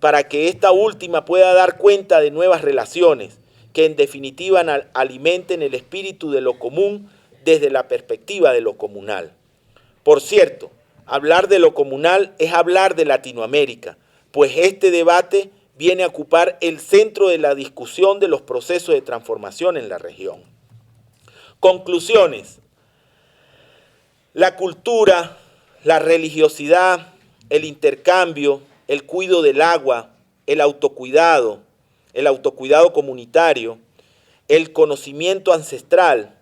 para que esta última pueda dar cuenta de nuevas relaciones que en definitiva alimenten el espíritu de lo común desde la perspectiva de lo comunal. Por cierto, hablar de lo comunal es hablar de Latinoamérica, pues este debate viene a ocupar el centro de la discusión de los procesos de transformación en la región. Conclusiones. La cultura, la religiosidad, el intercambio, el cuidado del agua, el autocuidado comunitario, el conocimiento ancestral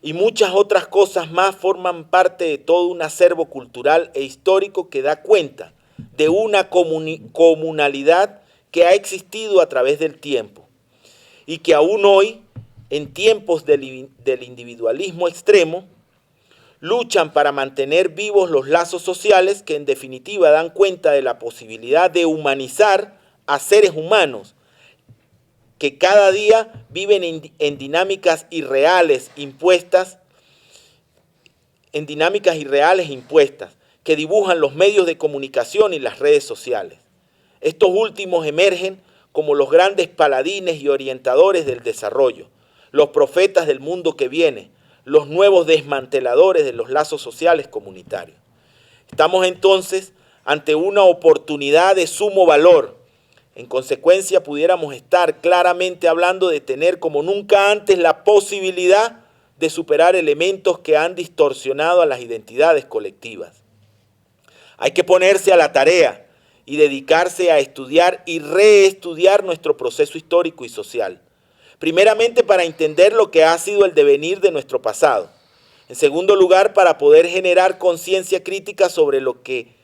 y muchas otras cosas más forman parte de todo un acervo cultural e histórico que da cuenta de una comunalidad que ha existido a través del tiempo y que aún hoy, en tiempos del individualismo extremo, luchan para mantener vivos los lazos sociales que en definitiva dan cuenta de la posibilidad de humanizar a seres humanos que cada día viven en dinámicas irreales impuestas, que dibujan los medios de comunicación y las redes sociales. Estos últimos emergen como los grandes paladines y orientadores del desarrollo, los profetas del mundo que viene, los nuevos desmanteladores de los lazos sociales comunitarios. Estamos entonces ante una oportunidad de sumo valor. En consecuencia, pudiéramos estar claramente hablando de tener como nunca antes la posibilidad de superar elementos que han distorsionado a las identidades colectivas. Hay que ponerse a la tarea y dedicarse a estudiar y reestudiar nuestro proceso histórico y social. Primeramente, para entender lo que ha sido el devenir de nuestro pasado. En segundo lugar, para poder generar conciencia crítica sobre lo que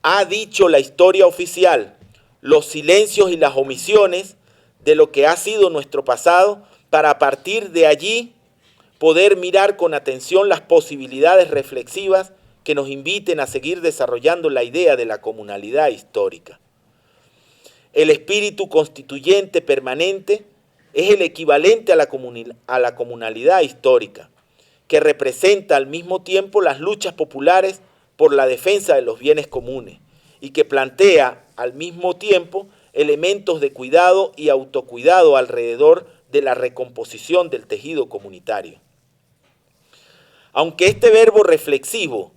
ha dicho la historia oficial, los silencios y las omisiones de lo que ha sido nuestro pasado, para a partir de allí poder mirar con atención las posibilidades reflexivas que nos inviten a seguir desarrollando la idea de la comunalidad histórica. El espíritu constituyente permanente es el equivalente a la comunalidad histórica, que representa al mismo tiempo las luchas populares por la defensa de los bienes comunes y que plantea al mismo tiempo elementos de cuidado y autocuidado alrededor de la recomposición del tejido comunitario. Aunque este verbo reflexivo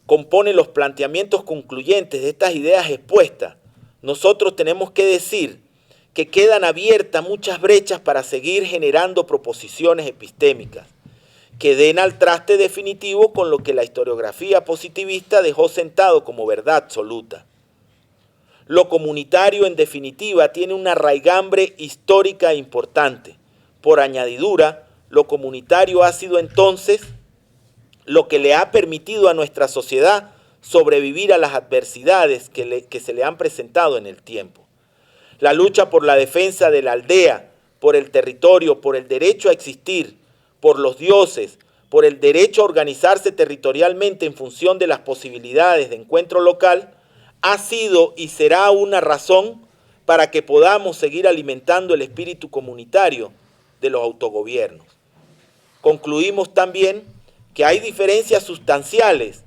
compone los planteamientos concluyentes de estas ideas expuestas, nosotros tenemos que decir que quedan abiertas muchas brechas para seguir generando proposiciones epistémicas que den al traste definitivo con lo que la historiografía positivista dejó sentado como verdad absoluta. Lo comunitario, en definitiva, tiene una raigambre histórica importante. Por añadidura, lo comunitario ha sido entonces lo que le ha permitido a nuestra sociedad sobrevivir a las adversidades que se le han presentado en el tiempo. La lucha por la defensa de la aldea, por el territorio, por el derecho a existir, por los dioses, por el derecho a organizarse territorialmente en función de las posibilidades de encuentro local, ha sido y será una razón para que podamos seguir alimentando el espíritu comunitario de los autogobiernos. Concluimos también que hay diferencias sustanciales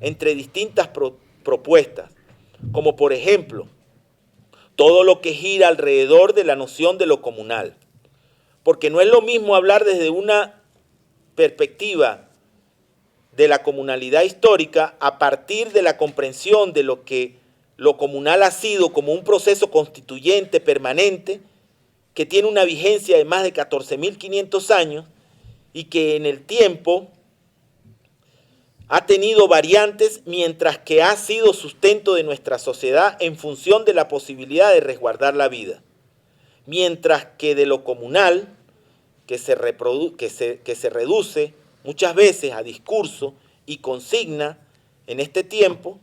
entre distintas propuestas, como por ejemplo, todo lo que gira alrededor de la noción de lo comunal. Porque no es lo mismo hablar desde una perspectiva de la comunalidad histórica a partir de la comprensión de lo que lo comunal ha sido como un proceso constituyente permanente que tiene una vigencia de más de 14.500 años y que en el tiempo ha tenido variantes mientras que ha sido sustento de nuestra sociedad en función de la posibilidad de resguardar la vida. Mientras que de lo comunal, que se reduce muchas veces a discurso y consigna en este tiempo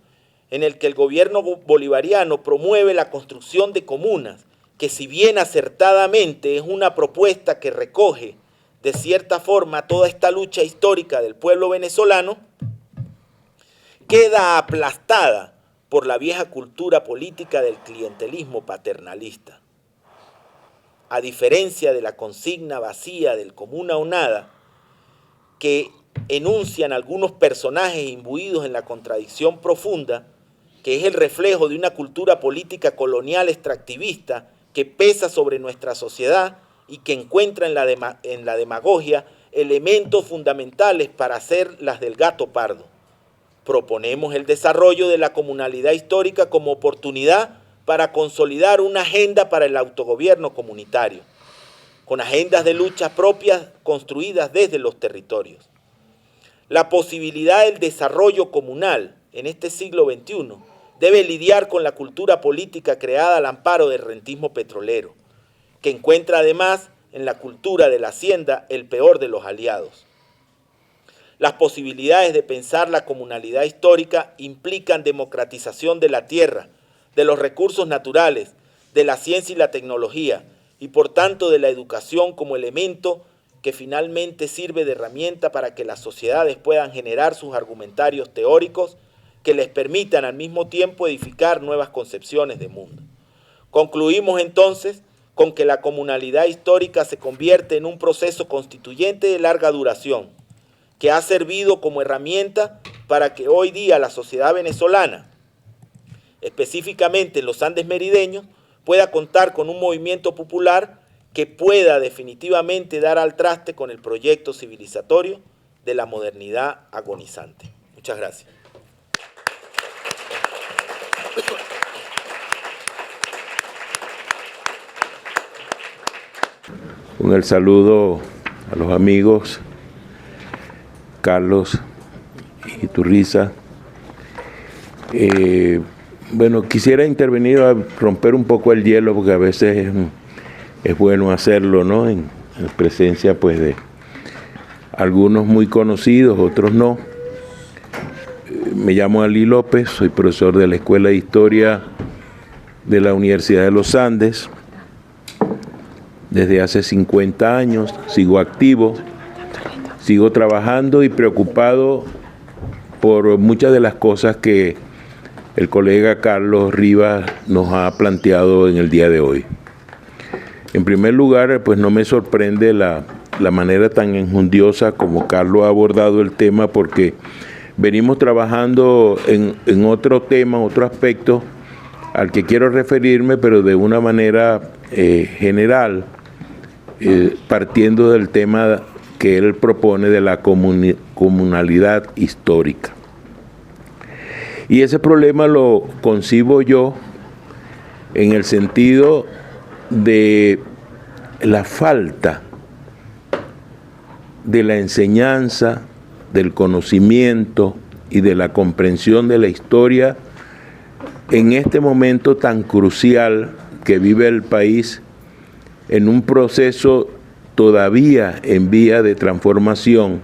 en el que el gobierno bolivariano promueve la construcción de comunas, que si bien acertadamente es una propuesta que recoge de cierta forma toda esta lucha histórica del pueblo venezolano, queda aplastada por la vieja cultura política del clientelismo paternalista. A diferencia de la consigna vacía del comuna o nada, que enuncian algunos personajes imbuidos en la contradicción profunda, que es el reflejo de una cultura política colonial extractivista que pesa sobre nuestra sociedad y que encuentra en la demagogia elementos fundamentales para hacer las del gato pardo. Proponemos el desarrollo de la comunalidad histórica como oportunidad para consolidar una agenda para el autogobierno comunitario, con agendas de lucha propias construidas desde los territorios. La posibilidad del desarrollo comunal en este siglo XXI debe lidiar con la cultura política creada al amparo del rentismo petrolero, que encuentra además en la cultura de la hacienda el peor de los aliados. Las posibilidades de pensar la comunalidad histórica implican democratización de la tierra, de los recursos naturales, de la ciencia y la tecnología, y por tanto de la educación como elemento que finalmente sirve de herramienta para que las sociedades puedan generar sus argumentarios teóricos que les permitan al mismo tiempo edificar nuevas concepciones de mundo. Concluimos entonces con que la comunalidad histórica se convierte en un proceso constituyente de larga duración, que ha servido como herramienta para que hoy día la sociedad venezolana, específicamente en los Andes merideños, pueda contar con un movimiento popular que pueda definitivamente dar al traste con el proyecto civilizatorio de la modernidad agonizante. Muchas gracias. Con el saludo a los amigos Carlos y Turriza. Bueno, quisiera intervenir a romper un poco el hielo porque a veces es bueno hacerlo, ¿no? En presencia pues de algunos muy conocidos, otros no. Me llamo Ali López, soy profesor de la Escuela de Historia de la Universidad de los Andes. Desde hace 50 años sigo activo, sigo trabajando y preocupado por muchas de las cosas que el colega Carlos Rivas nos ha planteado en el día de hoy. En primer lugar, pues no me sorprende la manera tan enjundiosa como Carlos ha abordado el tema, porque venimos trabajando en otro tema, otro aspecto al que quiero referirme, pero de una manera general, partiendo del tema que él propone de la comunalidad histórica. Y ese problema lo concibo yo en el sentido de la falta de la enseñanza, del conocimiento y de la comprensión de la historia en este momento tan crucial que vive el país, en un proceso todavía en vía de transformación.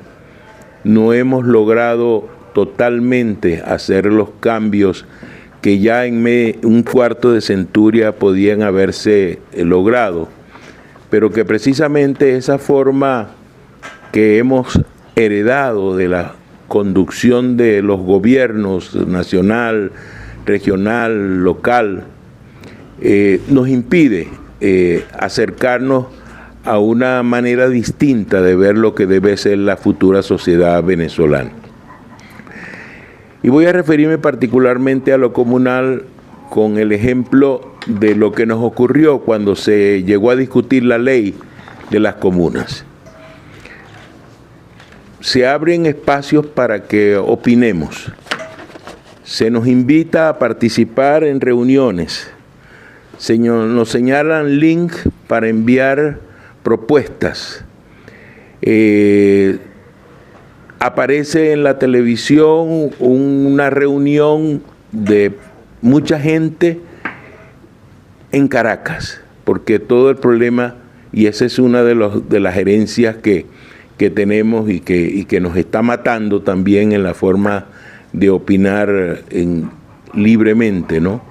No hemos logrado totalmente hacer los cambios que ya en un cuarto de centuria podían haberse logrado, pero que precisamente esa forma que hemos heredado de la conducción de los gobiernos nacional, regional, local, nos impide acercarnos a una manera distinta de ver lo que debe ser la futura sociedad venezolana. Y voy a referirme particularmente a lo comunal con el ejemplo de lo que nos ocurrió cuando se llegó a discutir la ley de las comunas. Se abren espacios para que opinemos. Se nos invita a participar en reuniones. Nos señalan link para enviar propuestas. Aparece en la televisión una reunión de mucha gente en Caracas, porque todo el problema, y esa es una de las herencias que tenemos y que nos está matando también en la forma de opinar libremente, ¿no?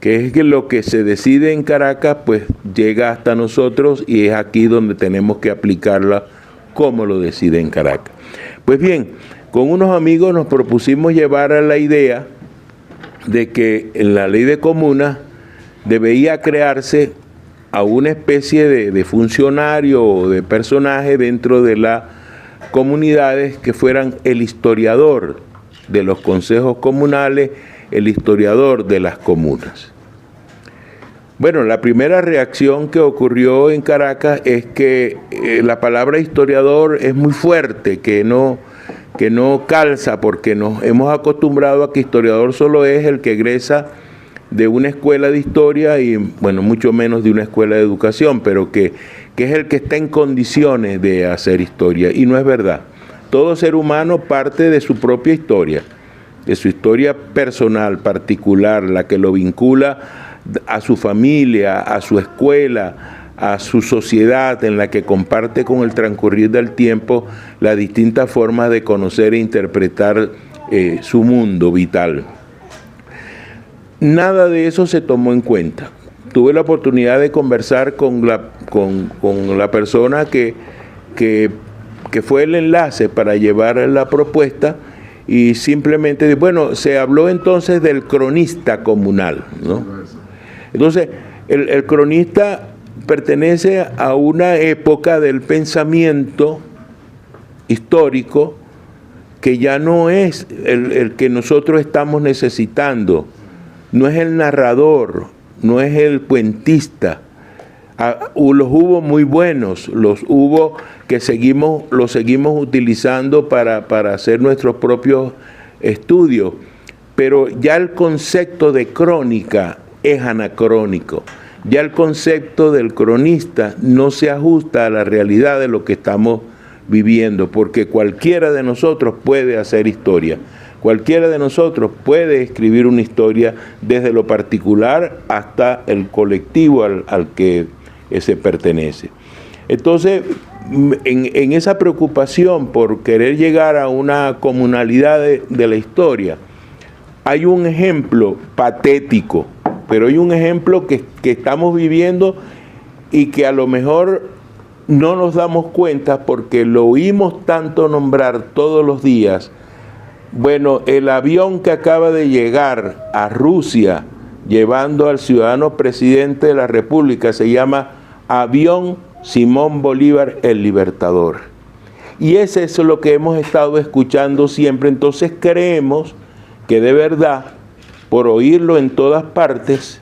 Que es que lo que se decide en Caracas pues llega hasta nosotros y es aquí donde tenemos que aplicarla como lo decide en Caracas. Pues bien, con unos amigos nos propusimos llevar a la idea de que en la ley de comunas debía crearse a una especie de funcionario o de personaje dentro de las comunidades que fueran el historiador de los consejos comunales, el historiador de las comunas. Bueno, la primera reacción que ocurrió en Caracas es que la palabra historiador es muy fuerte, que no calza, porque nos hemos acostumbrado a que historiador solo es el que egresa de una escuela de historia y, bueno, mucho menos de una escuela de educación, pero que es el que está en condiciones de hacer historia, y no es verdad. Todo ser humano parte de su propia historia, de su historia personal, particular, la que lo vincula a su familia, a su escuela, a su sociedad, en la que comparte con el transcurrir del tiempo las distintas formas de conocer e interpretar su mundo vital. Nada de eso se tomó en cuenta. Tuve la oportunidad de conversar con la persona que fue el enlace para llevar la propuesta, y simplemente, bueno, se habló entonces del cronista comunal, ¿no? Entonces, el cronista pertenece a una época del pensamiento histórico que ya no es el que nosotros estamos necesitando. No es el narrador, no es el cuentista. Los hubo muy buenos, los hubo que los seguimos utilizando para hacer nuestros propios estudios, pero ya el concepto de crónica es anacrónico. Ya el concepto del cronista no se ajusta a la realidad de lo que estamos viviendo, porque cualquiera de nosotros puede hacer historia. Cualquiera de nosotros puede escribir una historia desde lo particular hasta el colectivo al que se pertenece. Entonces, en esa preocupación por querer llegar a una comunalidad de la historia, hay un ejemplo patético, pero hay un ejemplo que estamos viviendo y que a lo mejor no nos damos cuenta porque lo oímos tanto nombrar todos los días. Bueno, el avión que acaba de llegar a Rusia llevando al ciudadano presidente de la República se llama Avión Simón Bolívar el Libertador. Y ese es lo que hemos estado escuchando siempre. Entonces creemos que de verdad, por oírlo en todas partes,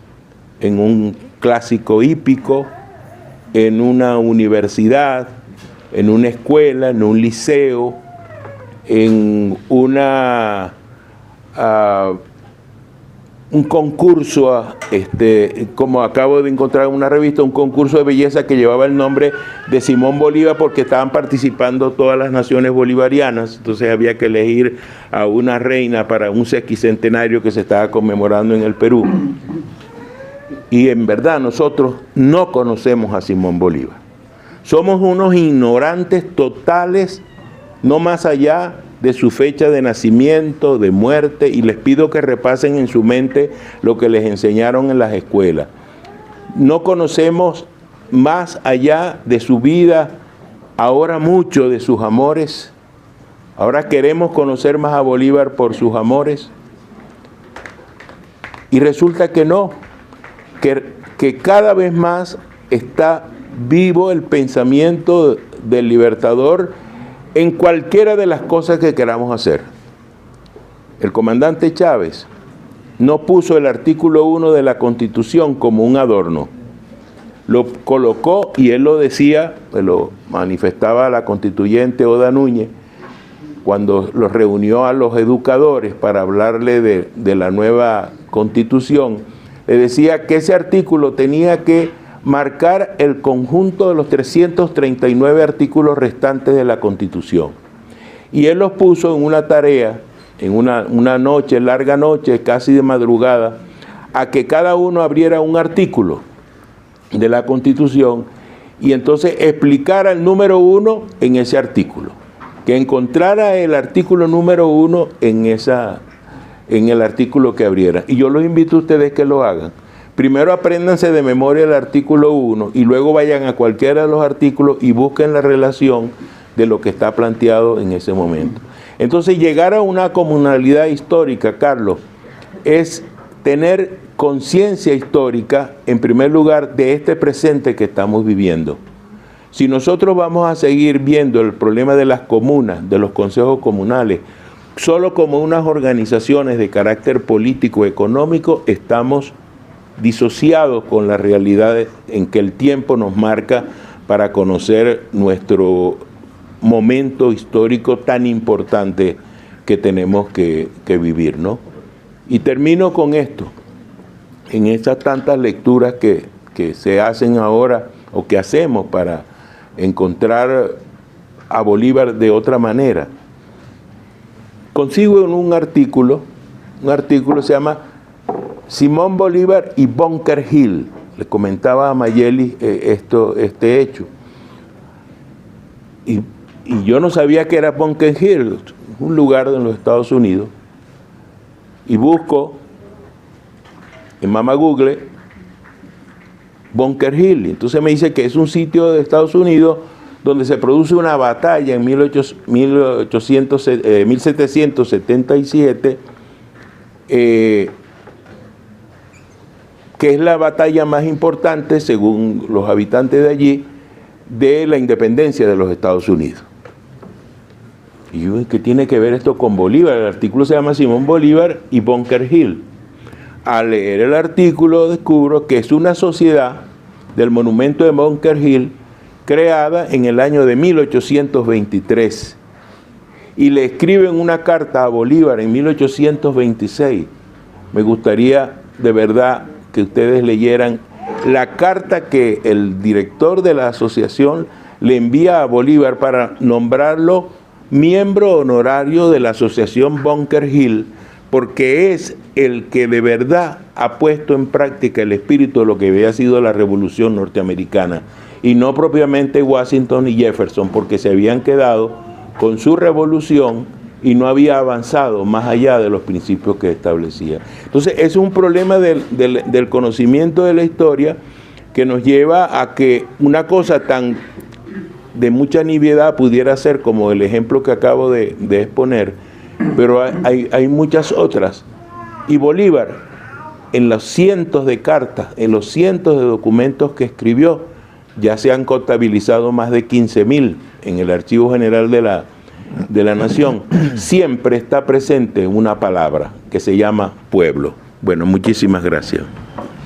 en un clásico hípico, en una universidad, en una escuela, en un liceo, en un concurso, como acabo de encontrar en una revista, un concurso de belleza que llevaba el nombre de Simón Bolívar porque estaban participando todas las naciones bolivarianas, entonces había que elegir a una reina para un sesquicentenario que se estaba conmemorando en el Perú. Y en verdad nosotros no conocemos a Simón Bolívar. Somos unos ignorantes totales, no más allá de su fecha de nacimiento, de muerte, y les pido que repasen en su mente lo que les enseñaron en las escuelas. No conocemos más allá de su vida, ahora mucho de sus amores. Ahora queremos conocer más a Bolívar por sus amores. Y resulta que no, que cada vez más está vivo el pensamiento del Libertador en cualquiera de las cosas que queramos hacer. El comandante Chávez no puso el artículo 1 de la Constitución como un adorno. Lo colocó, y él lo decía, lo manifestaba la constituyente Oda Núñez, cuando los reunió a los educadores para hablarle de la nueva Constitución, le decía que ese artículo tenía que marcar el conjunto de los 339 artículos restantes de la Constitución. Y él los puso en una tarea, en una noche, larga noche, casi de madrugada, a que cada uno abriera un artículo de la Constitución y entonces explicara el número 1 en ese artículo, que encontrara el artículo número 1 en el artículo que abriera. Y yo los invito a ustedes que lo hagan. Primero apréndanse de memoria el artículo 1 y luego vayan a cualquiera de los artículos y busquen la relación de lo que está planteado en ese momento. Entonces, llegar a una comunalidad histórica, Carlos, es tener conciencia histórica, en primer lugar, de este presente que estamos viviendo. Si nosotros vamos a seguir viendo el problema de las comunas, de los consejos comunales, solo como unas organizaciones de carácter político, económico, estamos disociados con la realidad en que el tiempo nos marca para conocer nuestro momento histórico tan importante que tenemos que vivir, ¿no? Y termino con esto. En esas tantas lecturas que se hacen ahora o que hacemos para encontrar a Bolívar de otra manera, consigo en un artículo se llama Simón Bolívar y Bunker Hill. Le comentaba a Mayeli este hecho. Y yo no sabía que era Bunker Hill, un lugar en los Estados Unidos. Y busco en Mama Google Bunker Hill. Entonces me dice que es un sitio de Estados Unidos donde se produce una batalla en 1777, que es la batalla más importante, según los habitantes de allí, de la independencia de los Estados Unidos. Y yo, ¿qué tiene que ver esto con Bolívar? El artículo se llama Simón Bolívar y Bunker Hill. Al leer el artículo descubro que es una sociedad del monumento de Bunker Hill creada en el año de 1823. Y le escriben una carta a Bolívar en 1826. Me gustaría de verdad que ustedes leyeran la carta que el director de la asociación le envía a Bolívar para nombrarlo miembro honorario de la asociación Bunker Hill, porque es el que de verdad ha puesto en práctica el espíritu de lo que había sido la Revolución Norteamericana, y no propiamente Washington y Jefferson, porque se habían quedado con su revolución y no había avanzado más allá de los principios que establecía. Entonces, es un problema del conocimiento de la historia que nos lleva a que una cosa tan de mucha nimiedad pudiera ser como el ejemplo que acabo de exponer, pero hay muchas otras. Y Bolívar, en los cientos de cartas, en los cientos de documentos que escribió, ya se han contabilizado más de 15.000 en el Archivo General de la Nación. Siempre está presente una palabra que se llama pueblo. Bueno, muchísimas gracias.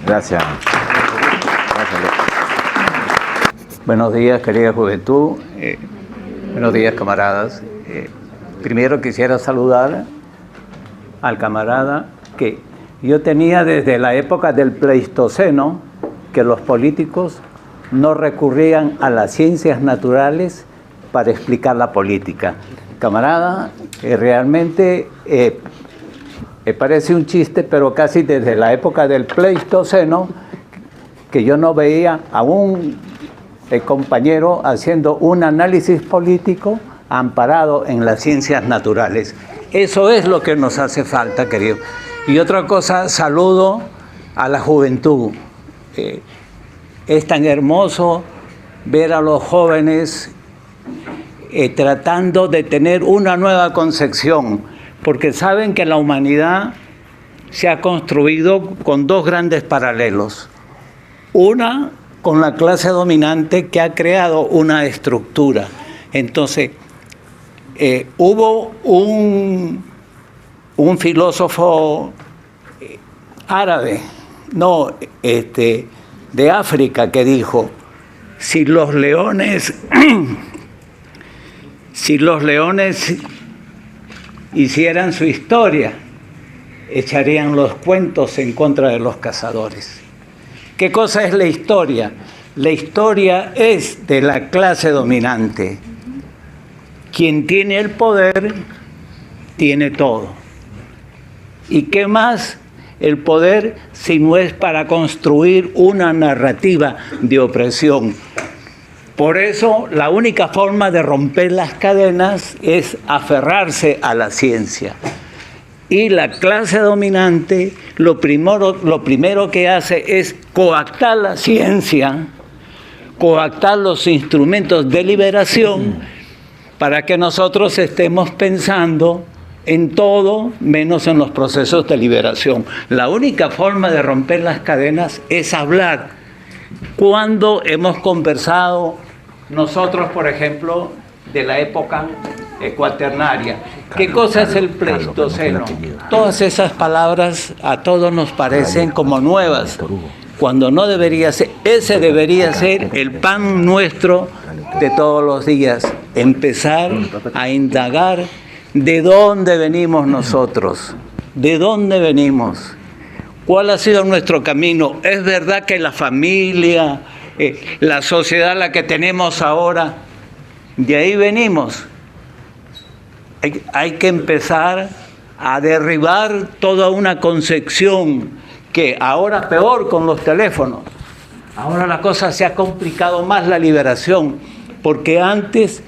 Gracias. Buenos días, querida juventud. Buenos días, camaradas. Primero quisiera saludar al camarada que yo tenía desde la época del Pleistoceno, que los políticos no recurrían a las ciencias naturales para explicar la política. Camarada, realmente parece un chiste, pero casi desde la época del Pleistoceno, que yo no veía a un compañero haciendo un análisis político amparado en las ciencias naturales. Eso es lo que nos hace falta, querido. Y otra cosa, saludo a la juventud. Es tan hermoso ver a los jóvenes tratando de tener una nueva concepción, porque saben que la humanidad se ha construido con dos grandes paralelos. Una, con la clase dominante que ha creado una estructura. Entonces, hubo un filósofo árabe, no, de África, que dijo, si los leones hicieran su historia, echarían los cuentos en contra de los cazadores. ¿Qué cosa es la historia? La historia es de la clase dominante. Quien tiene el poder, tiene todo. ¿Y qué más el poder si no es para construir una narrativa de opresión? Por eso, la única forma de romper las cadenas es aferrarse a la ciencia. Y la clase dominante lo primero que hace es coactar la ciencia, coactar los instrumentos de liberación para que nosotros estemos pensando en todo menos en los procesos de liberación. La única forma de romper las cadenas es hablar. Cuando hemos conversado nosotros, por ejemplo, de la época cuaternaria, ¿qué cosa es el Pleistoceno? Todas esas palabras a todos nos parecen como nuevas, cuando no debería ser. Ese debería ser el pan nuestro de todos los días. Empezar a indagar de dónde venimos nosotros, de dónde venimos, cuál ha sido nuestro camino. Es verdad que la familia, la sociedad la que tenemos ahora, de ahí venimos. Hay que empezar a derribar toda una concepción que ahora peor con los teléfonos. Ahora la cosa se ha complicado más, la liberación, porque antes,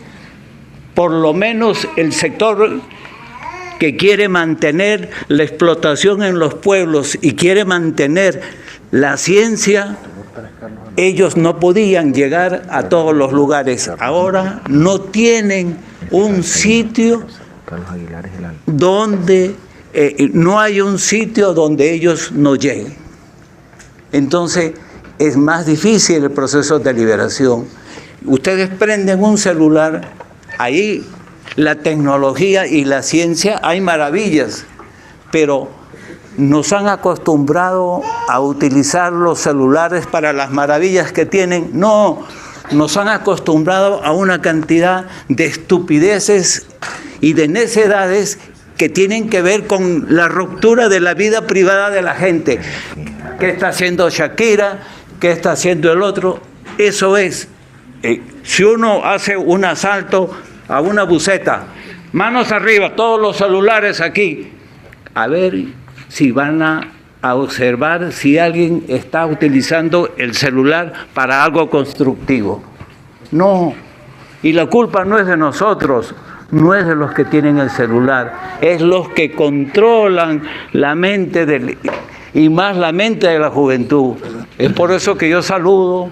por lo menos el sector que quiere mantener la explotación en los pueblos y quiere mantener la ciencia, ellos no podían llegar a todos los lugares. Ahora no tienen un sitio donde, no hay un sitio donde ellos no lleguen. Entonces es más difícil el proceso de liberación. Ustedes prenden un celular, ahí la tecnología y la ciencia, hay maravillas, pero nos han acostumbrado a utilizar los celulares para las maravillas que tienen. No, nos han acostumbrado a una cantidad de estupideces y de necedades que tienen que ver con la ruptura de la vida privada de la gente. ¿Qué está haciendo Shakira? ¿Qué está haciendo el otro? Eso es. Si uno hace un asalto a una buseta, manos arriba, todos los celulares aquí, a ver si van a observar si alguien está utilizando el celular para algo constructivo. No, y la culpa no es de nosotros, no es de los que tienen el celular, es los que controlan la mente y más la mente de la juventud. Es por eso que yo saludo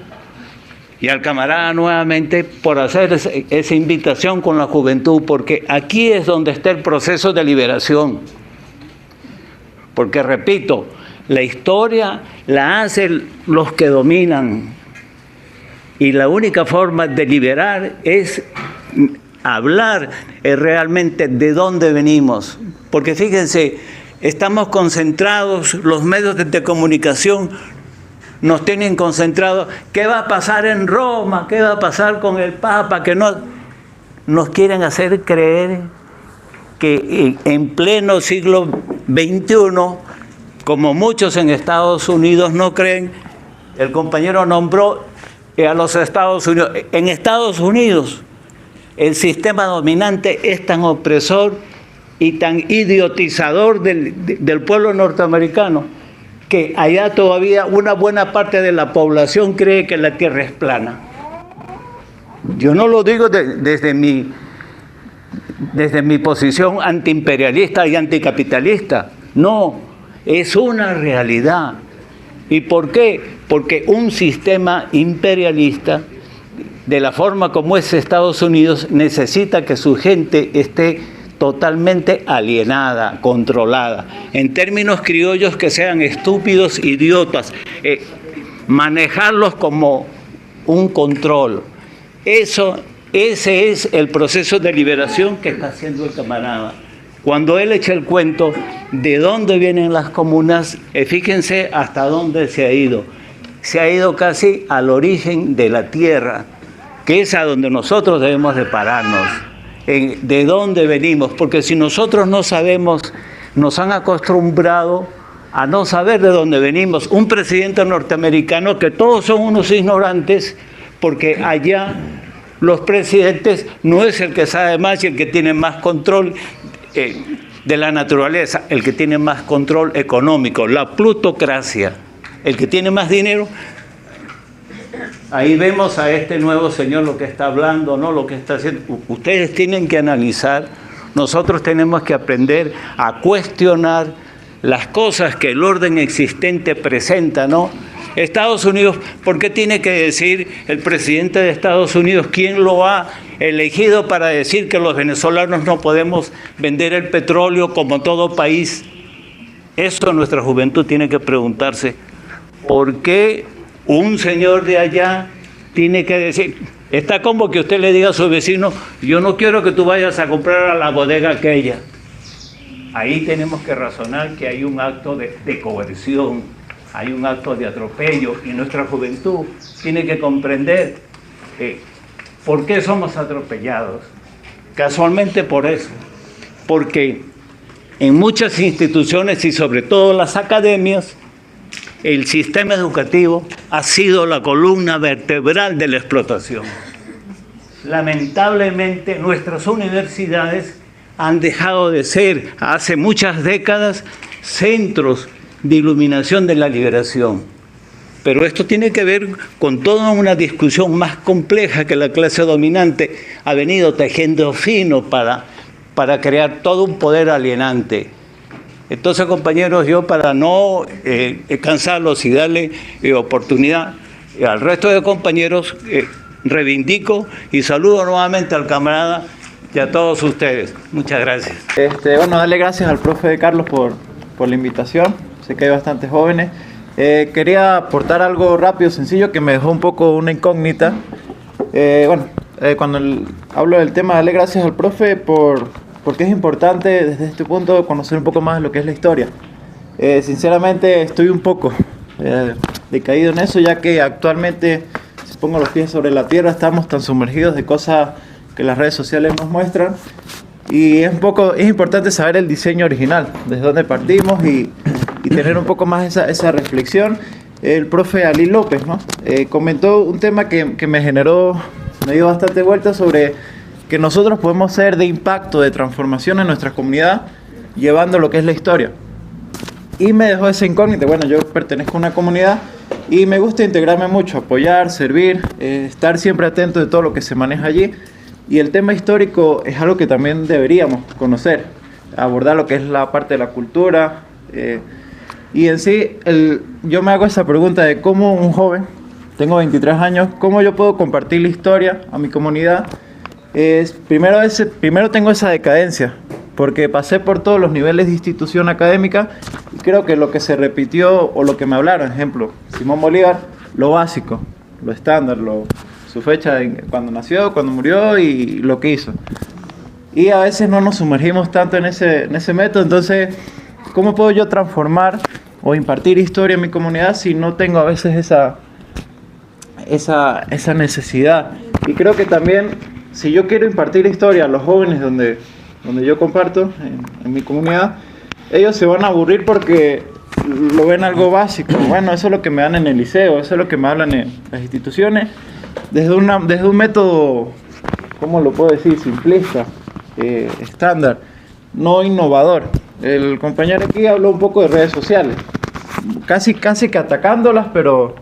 y al camarada nuevamente por hacer esa invitación con la juventud, porque aquí es donde está el proceso de liberación. Porque repito, la historia la hacen los que dominan y la única forma de liberar es hablar realmente de dónde venimos. Porque fíjense, estamos concentrados, los medios de comunicación nos tienen concentrados. ¿Qué va a pasar en Roma? ¿Qué va a pasar con el Papa? Que no nos quieren hacer creer que en pleno siglo XXI, como muchos en Estados Unidos no creen, el compañero nombró a los Estados Unidos. En Estados Unidos el sistema dominante es tan opresor y tan idiotizador del pueblo norteamericano que allá todavía una buena parte de la población cree que la Tierra es plana. Yo no lo digo desde mi posición antiimperialista y anticapitalista. No, es una realidad. ¿Y por qué? Porque un sistema imperialista, de la forma como es Estados Unidos, necesita que su gente esté totalmente alienada, controlada. En términos criollos, que sean estúpidos, idiotas. Manejarlos como un control. Ese es el proceso de liberación que está haciendo el camarada. Cuando él echa el cuento de dónde vienen las comunas, fíjense hasta dónde se ha ido. Se ha ido casi al origen de la tierra, que es a donde nosotros debemos de pararnos, de dónde venimos, porque si nosotros no sabemos, nos han acostumbrado a no saber de dónde venimos. Un presidente norteamericano, que todos son unos ignorantes, porque allá los presidentes no es el que sabe más y el que tiene más control de la naturaleza, el que tiene más control económico, la plutocracia, el que tiene más dinero. Ahí vemos a este nuevo señor lo que está hablando, ¿no? Lo que está haciendo. Ustedes tienen que analizar, nosotros tenemos que aprender a cuestionar las cosas que el orden existente presenta, ¿no? Estados Unidos, ¿por qué tiene que decir el presidente de Estados Unidos quién lo ha elegido para decir que los venezolanos no podemos vender el petróleo como todo país? Eso nuestra juventud tiene que preguntarse. ¿Por qué un señor de allá tiene que decir? Está como que usted le diga a su vecino, yo no quiero que tú vayas a comprar a la bodega aquella. Ahí tenemos que razonar que hay un acto de coerción, hay un acto de atropello, y nuestra juventud tiene que comprender por qué somos atropellados. Casualmente por eso, porque en muchas instituciones y sobre todo las academias, el sistema educativo ha sido la columna vertebral de la explotación. Lamentablemente nuestras universidades han dejado de ser, hace muchas décadas, centros de iluminación de la liberación. Pero esto tiene que ver con toda una discusión más compleja que la clase dominante ha venido tejiendo fino para crear todo un poder alienante. Entonces, compañeros, yo para no cansarlos y darle oportunidad al resto de compañeros, reivindico y saludo nuevamente al camarada y a todos ustedes. Muchas gracias. Bueno, darle gracias al profe Carlos por la invitación. Sé que hay bastantes jóvenes. Quería aportar algo rápido, sencillo, que me dejó un poco una incógnita. Cuando hablo del tema, darle gracias al profe porque es importante desde este punto conocer un poco más de lo que es la historia. Sinceramente estoy un poco decaído en eso, ya que actualmente, si pongo los pies sobre la tierra, estamos tan sumergidos de cosas que las redes sociales nos muestran, y es importante saber el diseño original, desde dónde partimos y tener un poco más esa reflexión. El profe Ali López, ¿no? Comentó un tema que me dio bastante vuelta sobre que nosotros podemos ser de impacto, de transformación en nuestra comunidad, llevando lo que es la historia. Y me dejó esa incógnita. Bueno, yo pertenezco a una comunidad y me gusta integrarme mucho, apoyar, servir, estar siempre atento de todo lo que se maneja allí. Y el tema histórico es algo que también deberíamos conocer, abordar lo que es la parte de la cultura. Y en sí, yo me hago esa pregunta de cómo un joven, tengo 23 años, cómo yo puedo compartir la historia a mi comunidad. Primero tengo esa decadencia, porque pasé por todos los niveles de institución académica y creo que lo que se repitió o lo que me hablaron, ejemplo, Simón Bolívar, lo básico, lo estándar, su fecha cuando nació, cuando murió y lo que hizo. Y a veces no nos sumergimos tanto en ese método. Entonces, ¿cómo puedo yo transformar o impartir historia en mi comunidad si no tengo a veces esa necesidad? Y creo que también, si yo quiero impartir historia a los jóvenes donde yo comparto, en mi comunidad, ellos se van a aburrir porque lo ven algo básico. Bueno, eso es lo que me dan en el liceo, eso es lo que me hablan en las instituciones, desde un método, ¿cómo lo puedo decir? Simplista, estándar, no innovador. El compañero aquí habló un poco de redes sociales, casi que atacándolas, pero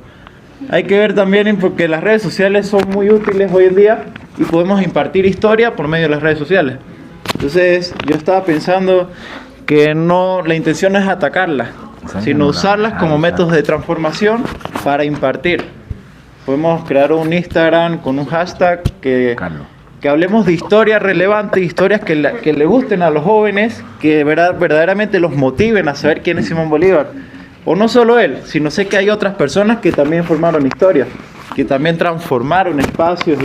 hay que ver también porque las redes sociales son muy útiles hoy en día y podemos impartir historia por medio de las redes sociales. Entonces yo estaba pensando que la intención no es atacarlas, sino usarlas como métodos de transformación para impartir. Podemos crear un Instagram con un hashtag que hablemos de historias relevantes, historias que le gusten a los jóvenes, que verdaderamente los motiven a saber quién es Simón Bolívar. O no solo él, sino sé que hay otras personas que también formaron historias, que también transformaron espacios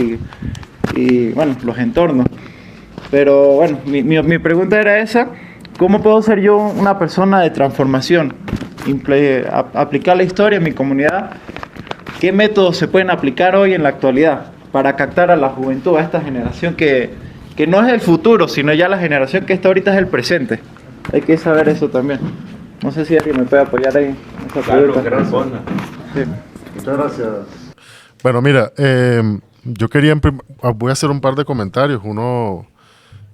y bueno, los entornos. Pero bueno, mi pregunta era esa. ¿cómo puedo ser yo una persona de transformación? Aplicar la historia en mi comunidad. ¿Qué métodos se pueden aplicar hoy en la actualidad para captar a la juventud, a esta generación que no es el futuro, sino ya la generación que está ahorita es el presente? Hay que saber eso también. No sé si alguien me puede apoyar ahí. Claro, que responda. Sí. Muchas gracias. Bueno, mira, yo quería, voy a hacer un par de comentarios. Uno,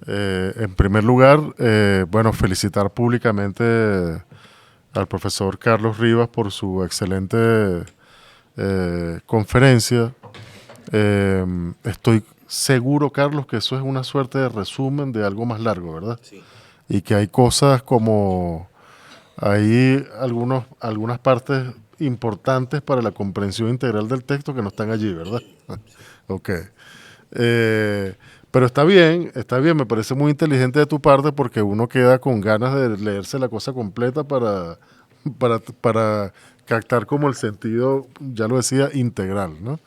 en primer lugar, bueno, felicitar públicamente al profesor Carlos Rivas por su excelente conferencia. Estoy seguro, Carlos, que eso es una suerte de resumen de algo más largo, ¿verdad? Sí. Y que hay cosas como, hay algunas partes importantes para la comprensión integral del texto que no están allí, ¿verdad? Ok. Pero está bien, me parece muy inteligente de tu parte porque uno queda con ganas de leerse la cosa completa para captar como el sentido, ya lo decía, integral, ¿no?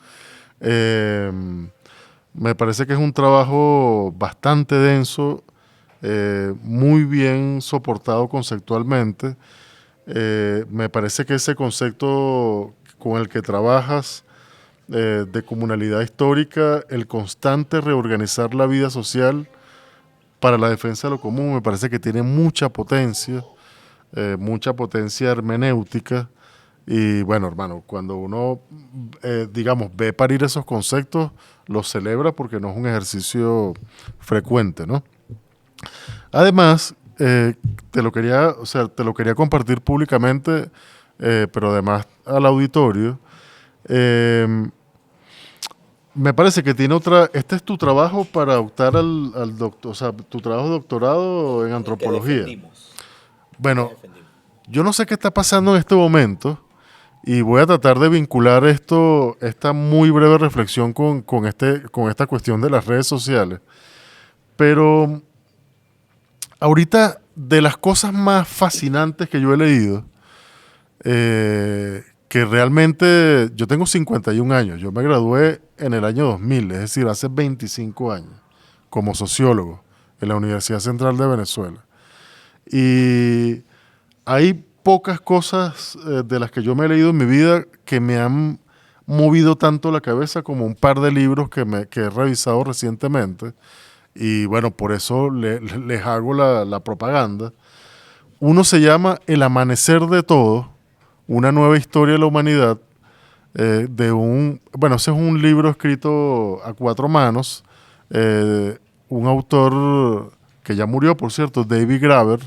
Me parece que es un trabajo bastante denso, muy bien soportado conceptualmente. Me parece que ese concepto con el que trabajas de comunalidad histórica, el constante reorganizar la vida social para la defensa de lo común, me parece que tiene mucha potencia hermenéutica. Y bueno, hermano, cuando uno, digamos, ve parir esos conceptos, los celebra porque no es un ejercicio frecuente, ¿no? Además, te lo quería compartir públicamente, pero además al auditorio. Me parece que tiene otra. Este es tu trabajo para optar al doctor, o sea, tu trabajo de doctorado en antropología. Bueno, yo no sé qué está pasando en este momento y voy a tratar de vincular esta muy breve reflexión con esta cuestión de las redes sociales. Pero ahorita, de las cosas más fascinantes que yo he leído, que realmente, yo tengo 51 años, yo me gradué en el año 2000, es decir, hace 25 años, como sociólogo en la Universidad Central de Venezuela. Y hay pocas cosas de las que yo me he leído en mi vida que me han movido tanto la cabeza como un par de libros que he revisado recientemente. Y bueno, por eso les hago la propaganda. Uno se llama El amanecer de todo, una nueva historia de la humanidad, bueno, ese es un libro escrito a 4 manos, un autor que ya murió, por cierto, David Graeber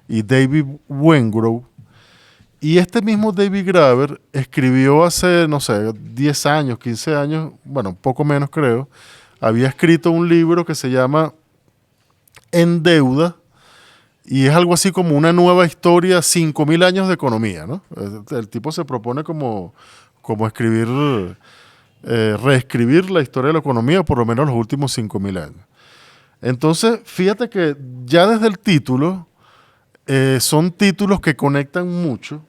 y David Wengrow. Y este mismo David Graeber escribió hace, no sé, 10 años, 15 años, bueno, un poco menos creo, había escrito un libro que se llama En Deuda, y es algo así como una nueva historia, 5.000 años de economía, ¿no? El tipo se propone como reescribir la historia de la economía, por lo menos los últimos 5.000 años. Entonces, fíjate que ya desde el título, son títulos que conectan mucho,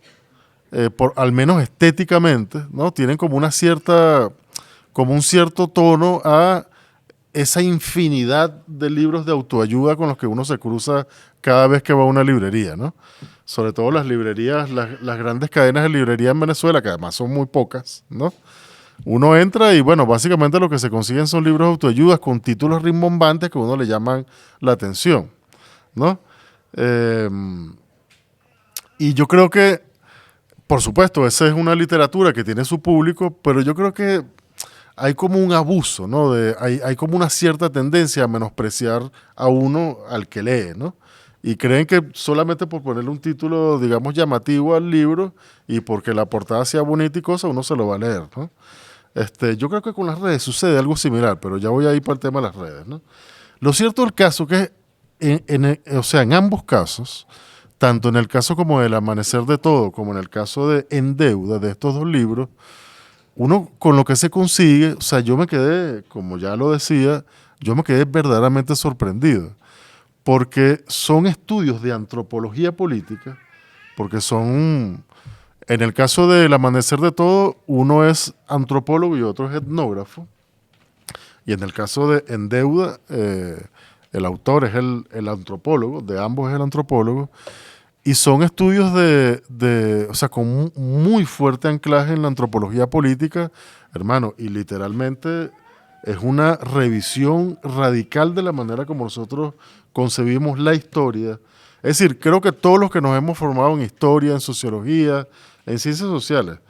al menos estéticamente, ¿no? Tienen como un cierto tono a esa infinidad de libros de autoayuda con los que uno se cruza cada vez que va a una librería, ¿no? Sobre todo las librerías, las grandes cadenas de librería en Venezuela, que además son muy pocas, ¿no? Uno entra y, bueno, básicamente lo que se consiguen son libros de autoayuda con títulos rimbombantes que a uno le llaman la atención, ¿no? Y yo creo que, por supuesto, esa es una literatura que tiene su público, pero yo creo que hay como un abuso, ¿no? Hay como una cierta tendencia a menospreciar a uno al que lee, ¿no? Y creen que solamente por ponerle un título, digamos, llamativo al libro y porque la portada sea bonita y cosa, uno se lo va a leer, ¿no? Yo creo que con las redes sucede algo similar, pero ya voy a ir para el tema de las redes, ¿no? Lo cierto del caso que en ambos casos, tanto en el caso como del Amanecer de Todo, como en el caso de En Deuda, de estos 2 libros, uno con lo que se consigue, o sea, yo me quedé, como ya lo decía, yo me quedé verdaderamente sorprendido, porque son estudios de antropología política, porque son, en el caso del Amanecer de Todo, uno es antropólogo y otro es etnógrafo, y en el caso de En Deuda, el autor es el antropólogo, de ambos es el antropólogo, y son estudios o sea, con muy fuerte anclaje en la antropología política, hermano, y literalmente es una revisión radical de la manera como nosotros concebimos la historia. Es decir, creo que todos los que nos hemos formado en historia, en sociología, en ciencias sociales,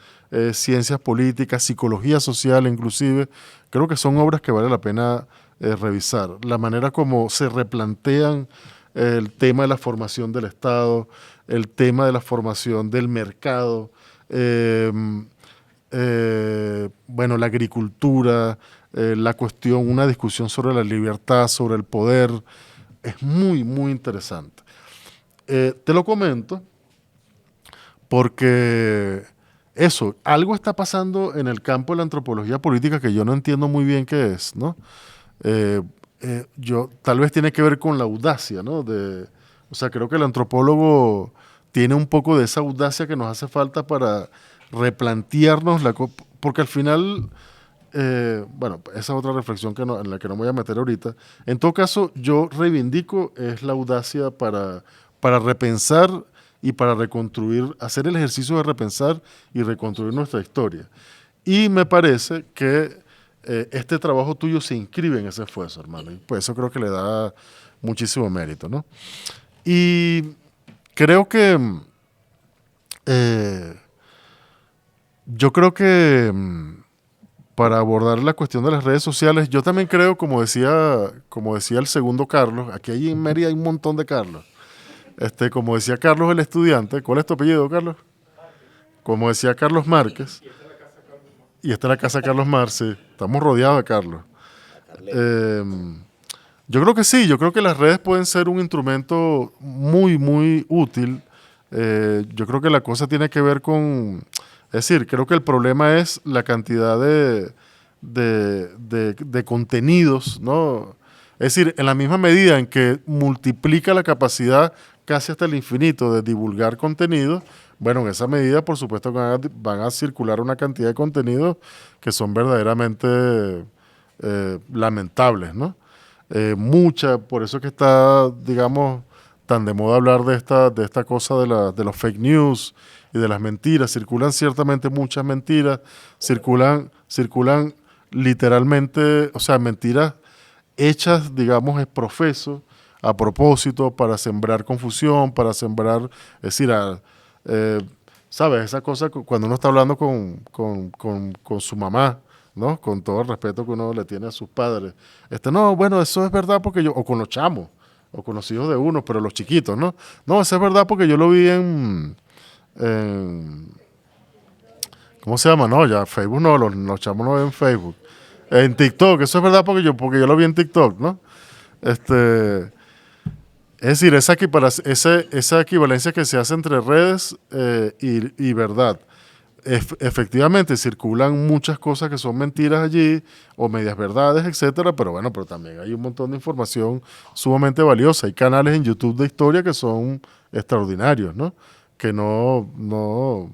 ciencias políticas, psicología social inclusive, creo que son obras que vale la pena revisar. La manera como se replantean el tema de la formación del Estado, el tema de la formación del mercado, bueno, la agricultura, la cuestión, una discusión sobre la libertad, sobre el poder, es muy, muy interesante. Te lo comento porque eso, algo está pasando en el campo de la antropología política que yo no entiendo muy bien qué es, ¿no? Tal vez tiene que ver con la audacia, ¿no? O sea, creo que el antropólogo tiene un poco de esa audacia que nos hace falta para replantearnos porque al final, bueno, esa es otra reflexión en la que no me voy a meter ahorita. En todo caso, yo reivindico es la audacia para repensar y para reconstruir, hacer el ejercicio de repensar y reconstruir nuestra historia. Y me parece que este trabajo tuyo se inscribe en ese esfuerzo, hermano. Y pues eso creo que le da muchísimo mérito, ¿no? Y creo que yo creo que para abordar la cuestión de las redes sociales, yo también creo, como decía el segundo Carlos, aquí en Mérida hay un montón de Carlos. Como decía Carlos el estudiante, ¿cuál es tu apellido, Carlos? Como decía Carlos Márquez, y esta es la casa de Carlos Marce, estamos rodeados de Carlos. Yo creo que sí, yo creo que las redes pueden ser un instrumento muy, muy útil. Yo creo que la cosa tiene que ver con, es decir, creo que el problema es la cantidad de contenidos, ¿no? Es decir, en la misma medida en que multiplica la capacidad casi hasta el infinito de divulgar contenido, bueno, en esa medida, por supuesto, van a circular una cantidad de contenidos que son verdaderamente lamentables, ¿no? Por eso que está, digamos, tan de moda hablar de esta cosa de los fake news y de las mentiras. Circulan ciertamente muchas mentiras, circulan literalmente, o sea, mentiras hechas, digamos, profeso, a propósito, para sembrar confusión, para sembrar, es decir, ¿sabes? Esa cosa cuando uno está hablando con su mamá, ¿no? Con todo el respeto que uno le tiene a sus padres. No, bueno, eso es verdad porque o con los chamos, o con los hijos de uno, pero los chiquitos, ¿no? No, eso es verdad porque yo lo vi en ¿cómo se llama? No, ya Facebook no, los chamos no ven Facebook. En TikTok, eso es verdad porque yo lo vi en TikTok, ¿no? Es decir, esa equivalencia que se hace entre redes y verdad. Efectivamente, circulan muchas cosas que son mentiras allí, o medias verdades, etcétera, pero bueno, pero también hay un montón de información sumamente valiosa. Hay canales en YouTube de historia que son extraordinarios, ¿no? Que bueno,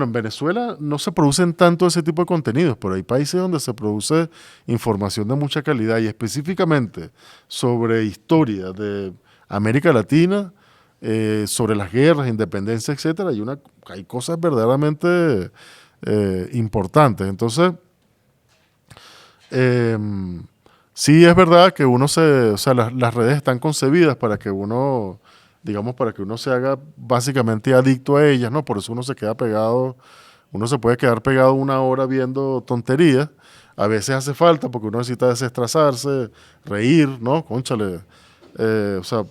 en Venezuela no se producen tanto ese tipo de contenidos, pero hay países donde se produce información de mucha calidad y específicamente sobre historia de América Latina, sobre las guerras, independencia, etcétera. Hay cosas verdaderamente importantes. Entonces, sí es verdad que o sea, las redes están concebidas para que uno, digamos, para que uno se haga básicamente adicto a ellas, ¿no? Por eso uno se puede quedar pegado una hora viendo tonterías. A veces hace falta porque uno necesita desestresarse, reír, ¿no? Cónchale, o sea,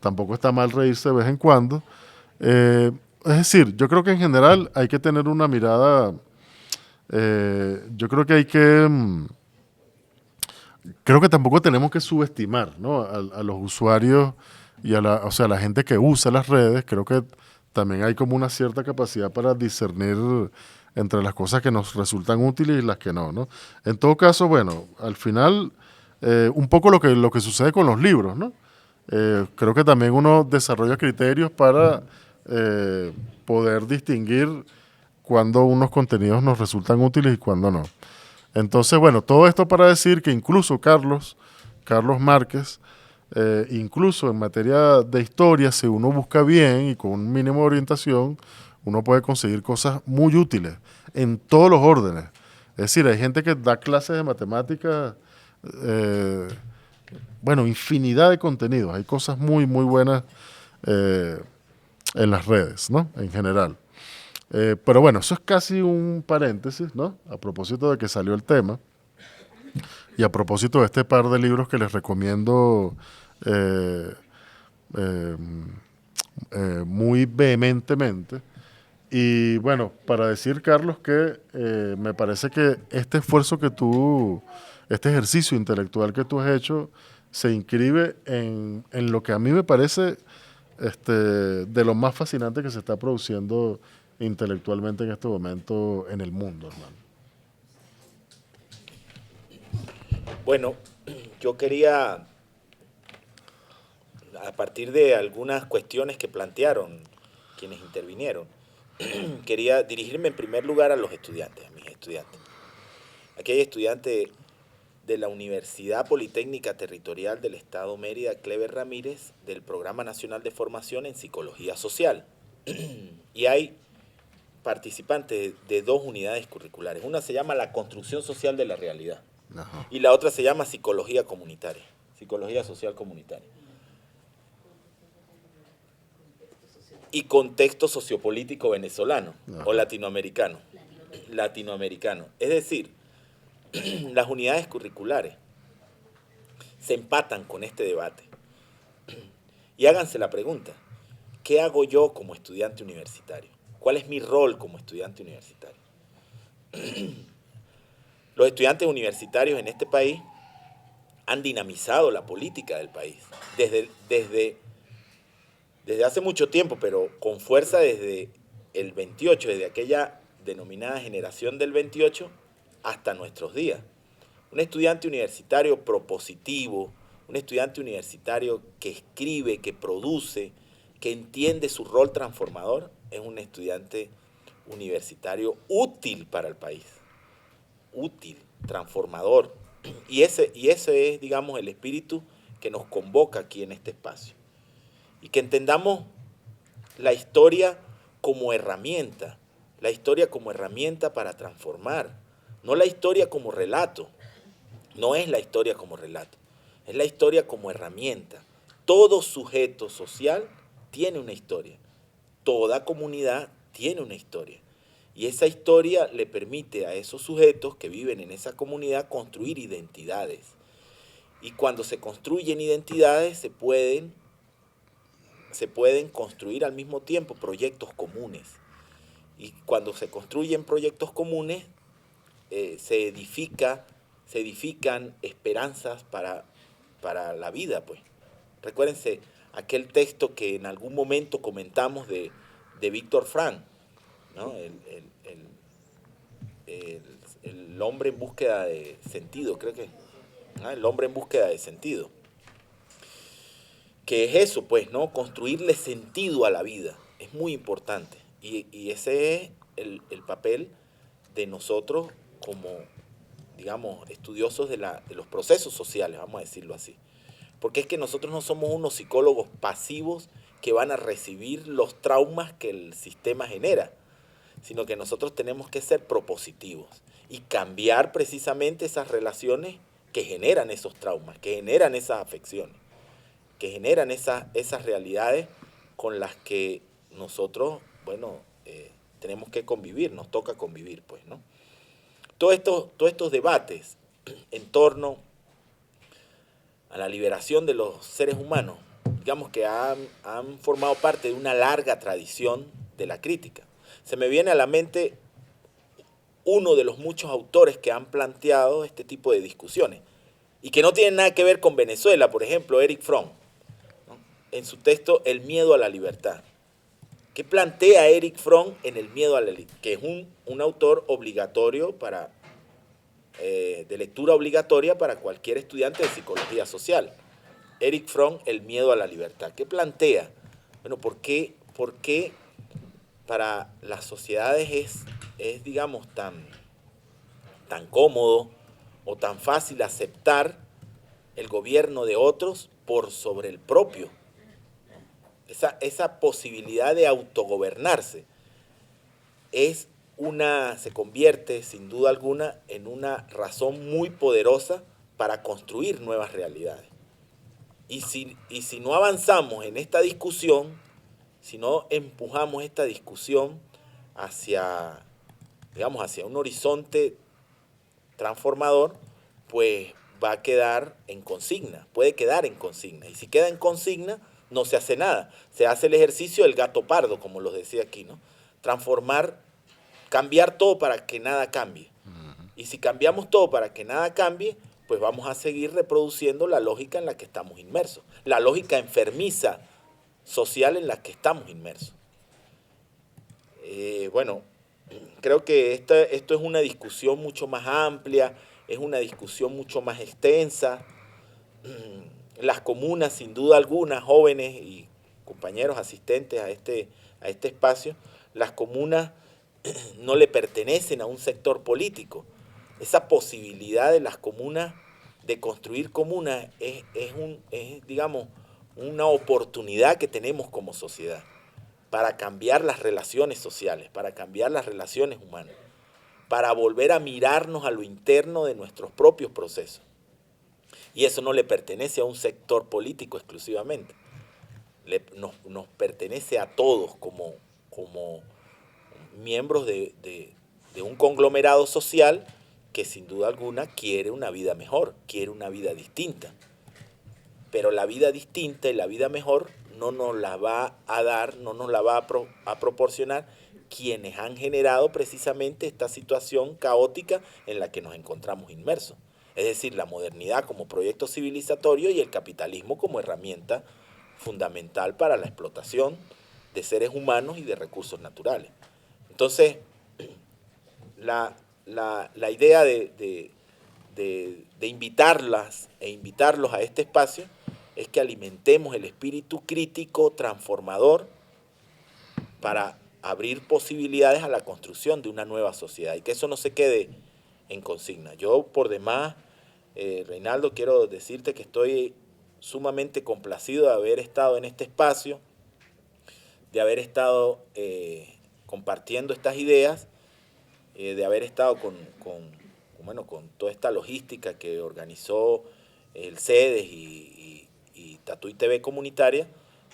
tampoco está mal reírse de vez en cuando. Es decir, yo creo que en general hay que tener una mirada, yo creo que creo que tampoco tenemos que subestimar, ¿no? a los usuarios y o sea, a la gente que usa las redes. Creo que también hay como una cierta capacidad para discernir entre las cosas que nos resultan útiles y las que no, ¿no? En todo caso, bueno, al final, un poco lo que sucede con los libros, ¿no? Creo que también uno desarrolla criterios para poder distinguir cuándo unos contenidos nos resultan útiles y cuándo no. Entonces, bueno, todo esto para decir que incluso Carlos Márquez incluso en materia de historia, si uno busca bien y con un mínimo de orientación, uno puede conseguir cosas muy útiles en todos los órdenes. Es decir, hay gente que da clases de matemáticas, eh, bueno, infinidad de contenidos. Hay cosas muy, muy buenas eh, en las redes, ¿no? En general. Pero bueno, eso es casi un paréntesis, ¿no? A propósito de que salió el tema y a propósito de este par de libros que les recomiendo eh, eh, muy vehementemente. Y bueno, para decir, Carlos, que me parece que este esfuerzo que tú, este ejercicio intelectual que tú has hecho, se inscribe en lo que a mí me parece de lo más fascinante que se está produciendo intelectualmente en este momento en el mundo, hermano. Bueno, yo quería, a partir de algunas cuestiones que plantearon quienes intervinieron, quería dirigirme en primer lugar a los estudiantes, a mis estudiantes. Aquí hay estudiantes de la Universidad Politécnica Territorial del Estado Mérida, Clever Ramírez, del Programa Nacional de Formación en Psicología Social. Y hay participantes de dos unidades curriculares. Una se llama la construcción social de la realidad. Ajá. Y la otra se llama psicología comunitaria, psicología social comunitaria. Y contexto sociopolítico venezolano. Ajá. O latinoamericano. Latinoamericano. Es decir, las unidades curriculares se empatan con este debate. Y háganse la pregunta, ¿qué hago yo como estudiante universitario? ¿Cuál es mi rol como estudiante universitario? Los estudiantes universitarios en este país han dinamizado la política del país desde hace mucho tiempo, pero con fuerza desde el 28, desde aquella denominada generación del 28 hasta nuestros días. Un estudiante universitario propositivo, un estudiante universitario que escribe, que produce, que entiende su rol transformador, es un estudiante universitario útil para el país. Útil, transformador. Y ese es, digamos, el espíritu que nos convoca aquí en este espacio. Y que entendamos la historia como herramienta para transformar, no la historia como relato, no es la historia como relato, es la historia como herramienta. Todo sujeto social tiene una historia, toda comunidad tiene una historia. Y esa historia le permite a esos sujetos que viven en esa comunidad construir identidades. Y cuando se construyen identidades se pueden construir al mismo tiempo proyectos comunes. Y cuando se construyen proyectos comunes, se edifican esperanzas para la vida, pues. Recuérdense aquel texto que en algún momento comentamos de Víctor Frank, ¿no? El hombre en búsqueda de sentido, creo que. El hombre en búsqueda de sentido. Que es eso, pues, ¿no? Construirle sentido a la vida. Es muy importante. Y ese es el papel de nosotros como, digamos, estudiosos de los procesos sociales, vamos a decirlo así. Porque es que nosotros no somos unos psicólogos pasivos que van a recibir los traumas que el sistema genera, sino que nosotros tenemos que ser propositivos y cambiar precisamente esas relaciones que generan esos traumas, que generan esas afecciones, que generan esas realidades con las que nosotros, bueno, tenemos que convivir, nos toca convivir, pues, ¿no? Todos estos debates en torno a la liberación de los seres humanos, digamos que han formado parte de una larga tradición de la crítica. Se me viene a la mente uno de los muchos autores que han planteado este tipo de discusiones y que no tienen nada que ver con Venezuela, por ejemplo, Erich Fromm, ¿no? En su texto El miedo a la libertad. ¿Qué plantea Erich Fromm en El miedo a la libertad? Que es un autor obligatorio de lectura obligatoria para cualquier estudiante de psicología social. Erich Fromm, El miedo a la libertad. ¿Qué plantea? Bueno, ¿por qué para las sociedades es digamos, tan cómodo o tan fácil aceptar el gobierno de otros por sobre el propio. Esa posibilidad de autogobernarse se convierte sin duda alguna en una razón muy poderosa para construir nuevas realidades. Y si no avanzamos en esta discusión, si no empujamos esta discusión hacia un horizonte transformador, pues va a quedar en consigna, puede quedar en consigna. Y si queda en consigna, no se hace nada. Se hace el ejercicio del gato pardo, como lo decía aquí, ¿no? Cambiar todo para que nada cambie. Y si cambiamos todo para que nada cambie, pues vamos a seguir reproduciendo la lógica en la que estamos inmersos, la lógica enfermiza social en la que estamos inmersos. Bueno, creo que esto es una discusión mucho más amplia, es una discusión mucho más extensa. Las comunas, sin duda alguna, jóvenes y compañeros asistentes a este espacio, las comunas no le pertenecen a un sector político. Esa posibilidad de las comunas, de construir comunas, es digamos, una oportunidad que tenemos como sociedad para cambiar las relaciones sociales, para cambiar las relaciones humanas, para volver a mirarnos a lo interno de nuestros propios procesos. Y eso no le pertenece a un sector político exclusivamente, nos pertenece a todos como miembros de un conglomerado social que sin duda alguna quiere una vida mejor, quiere una vida distinta. Pero la vida distinta y la vida mejor no nos la va a dar, no nos la va a proporcionar quienes han generado precisamente esta situación caótica en la que nos encontramos inmersos. Es decir, la modernidad como proyecto civilizatorio y el capitalismo como herramienta fundamental para la explotación de seres humanos y de recursos naturales. Entonces, la idea de invitarlos a este espacio es que alimentemos el espíritu crítico, transformador, para abrir posibilidades a la construcción de una nueva sociedad y que eso no se quede en consigna. Yo, por demás, Reinaldo, quiero decirte que estoy sumamente complacido de haber estado en este espacio, de haber estado compartiendo estas ideas, de haber estado con toda esta logística que organizó el CEDES y Tatuí TV Comunitaria,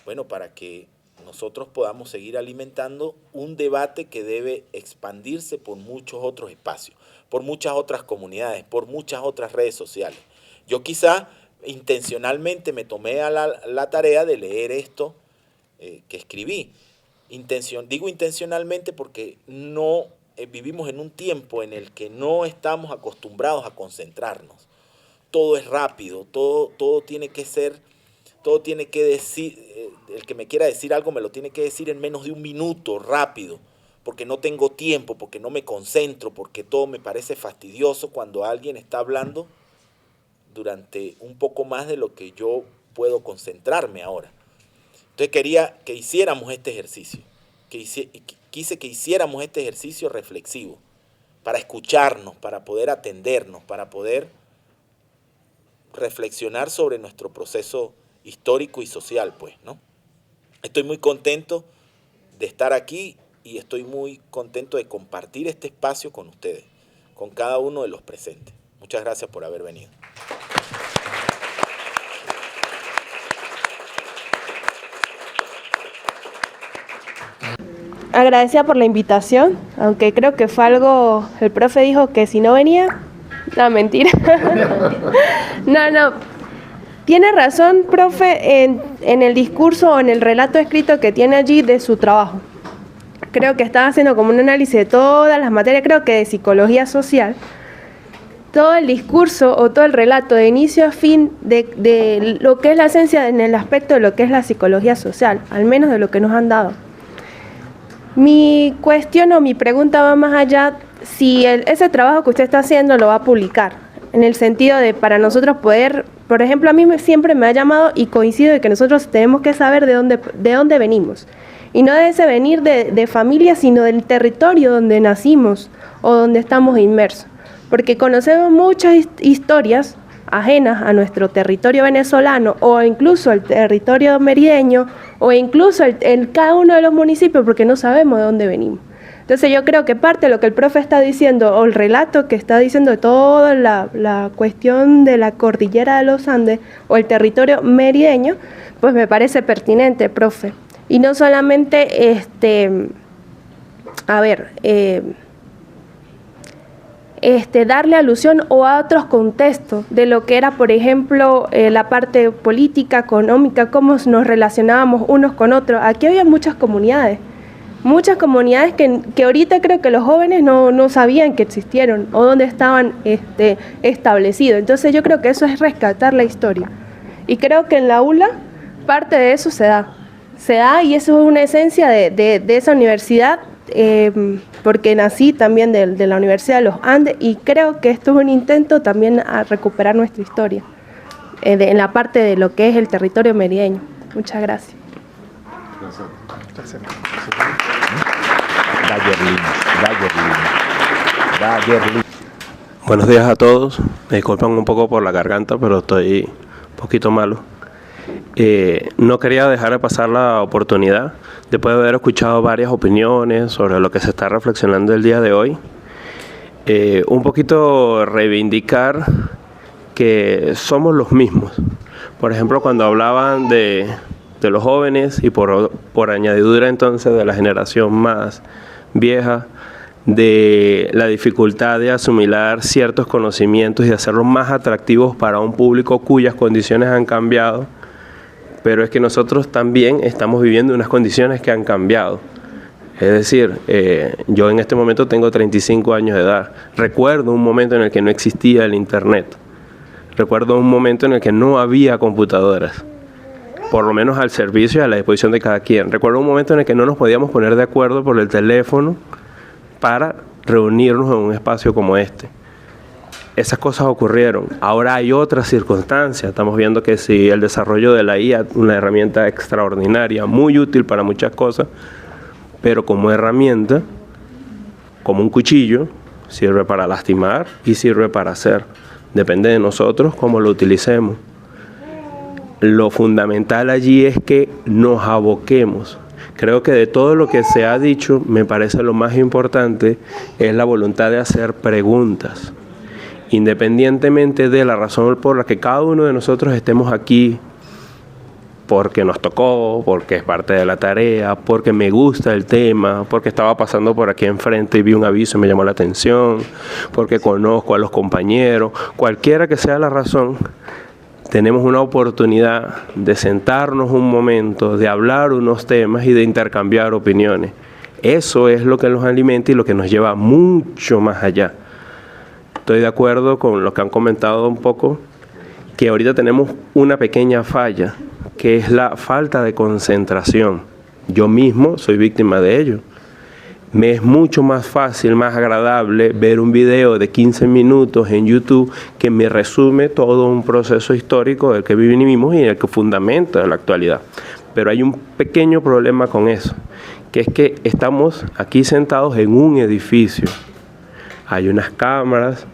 bueno, para que nosotros podamos seguir alimentando un debate que debe expandirse por muchos otros espacios, por muchas otras comunidades, por muchas otras redes sociales. Yo quizá intencionalmente me tomé a la tarea de leer esto que escribí. Digo intencionalmente porque no vivimos en un tiempo en el que no estamos acostumbrados a concentrarnos. Todo es rápido, todo tiene que decir, el que me quiera decir algo me lo tiene que decir en menos de un minuto, rápido, porque no tengo tiempo, porque no me concentro, porque todo me parece fastidioso cuando alguien está hablando durante un poco más de lo que yo puedo concentrarme ahora. Entonces quería que hiciéramos este ejercicio, quise que hiciéramos este ejercicio reflexivo, para escucharnos, para poder atendernos, para poder reflexionar sobre nuestro proceso histórico y social, pues, ¿no? Estoy muy contento de estar aquí y estoy muy contento de compartir este espacio con ustedes, con cada uno de los presentes. Muchas gracias por haber venido. Agradecida por la invitación, aunque creo que fue algo, el profe dijo que si no venía, no, mentira. No, tiene razón, profe, en el discurso o en el relato escrito que tiene allí de su trabajo. Creo que estaba haciendo como un análisis de todas las materias, creo que de psicología social, todo el discurso o todo el relato de inicio a fin de lo que es la esencia en el aspecto de lo que es la psicología social, al menos de lo que nos han dado. Mi cuestión o mi pregunta va más allá, si ese trabajo que usted está haciendo lo va a publicar, en el sentido de para nosotros poder, por ejemplo, a mí siempre me ha llamado y coincido de que nosotros tenemos que saber de dónde venimos, y no de ese venir de familia, sino del territorio donde nacimos o donde estamos inmersos, porque conocemos muchas historias ajenas a nuestro territorio venezolano o incluso el territorio merideño o incluso en cada uno de los municipios porque no sabemos de dónde venimos. Entonces yo creo que parte de lo que el profe está diciendo o el relato que está diciendo de toda la cuestión de la cordillera de los Andes o el territorio merideño, pues me parece pertinente, profe. Y no solamente, darle alusión o a otros contextos de lo que era, por ejemplo, la parte política, económica, cómo nos relacionábamos unos con otros. Aquí había muchas comunidades que ahorita creo que los jóvenes no sabían que existieron o dónde estaban establecidos. Entonces yo creo que eso es rescatar la historia. Y creo que en la ULA parte de eso se da y eso es una esencia de esa universidad, porque nací también de la Universidad de los Andes y creo que esto es un intento también a recuperar nuestra historia en la parte de lo que es el territorio merideño. Muchas gracias. Buenos días a todos. Me disculpan un poco por la garganta, pero estoy un poquito malo. No quería dejar de pasar la oportunidad, después de haber escuchado varias opiniones sobre lo que se está reflexionando el día de hoy, un poquito reivindicar que somos los mismos. Por ejemplo, cuando hablaban de los jóvenes y por añadidura entonces de la generación más vieja, de la dificultad de asimilar ciertos conocimientos y de hacerlos más atractivos para un público cuyas condiciones han cambiado, pero es que nosotros también estamos viviendo unas condiciones que han cambiado. Es decir, yo en este momento tengo 35 años de edad. Recuerdo un momento en el que no existía el internet. Recuerdo un momento en el que no había computadoras, por lo menos al servicio y a la disposición de cada quien. Recuerdo un momento en el que no nos podíamos poner de acuerdo por el teléfono para reunirnos en un espacio como este. Esas cosas ocurrieron. Ahora hay otras circunstancias. Estamos viendo que si el desarrollo de la IA, una herramienta extraordinaria, muy útil para muchas cosas, pero como herramienta, como un cuchillo, sirve para lastimar y sirve para hacer. Depende de nosotros cómo lo utilicemos. Lo fundamental allí es que nos aboquemos. Creo que de todo lo que se ha dicho, me parece lo más importante es la voluntad de hacer preguntas. Independientemente de la razón por la que cada uno de nosotros estemos aquí, porque nos tocó, porque es parte de la tarea, porque me gusta el tema, porque estaba pasando por aquí enfrente y vi un aviso y me llamó la atención, porque conozco a los compañeros, cualquiera que sea la razón, tenemos una oportunidad de sentarnos un momento, de hablar unos temas y de intercambiar opiniones. Eso es lo que nos alimenta y lo que nos lleva mucho más allá. Estoy de acuerdo con lo que han comentado un poco, que ahorita tenemos una pequeña falla, que es la falta de concentración. Yo mismo soy víctima de ello. Me es mucho más fácil, más agradable ver un video de 15 minutos en YouTube que me resume todo un proceso histórico del que vivimos y el que fundamenta la actualidad. Pero hay un pequeño problema con eso, que es que estamos aquí sentados en un edificio. Hay unas cámaras,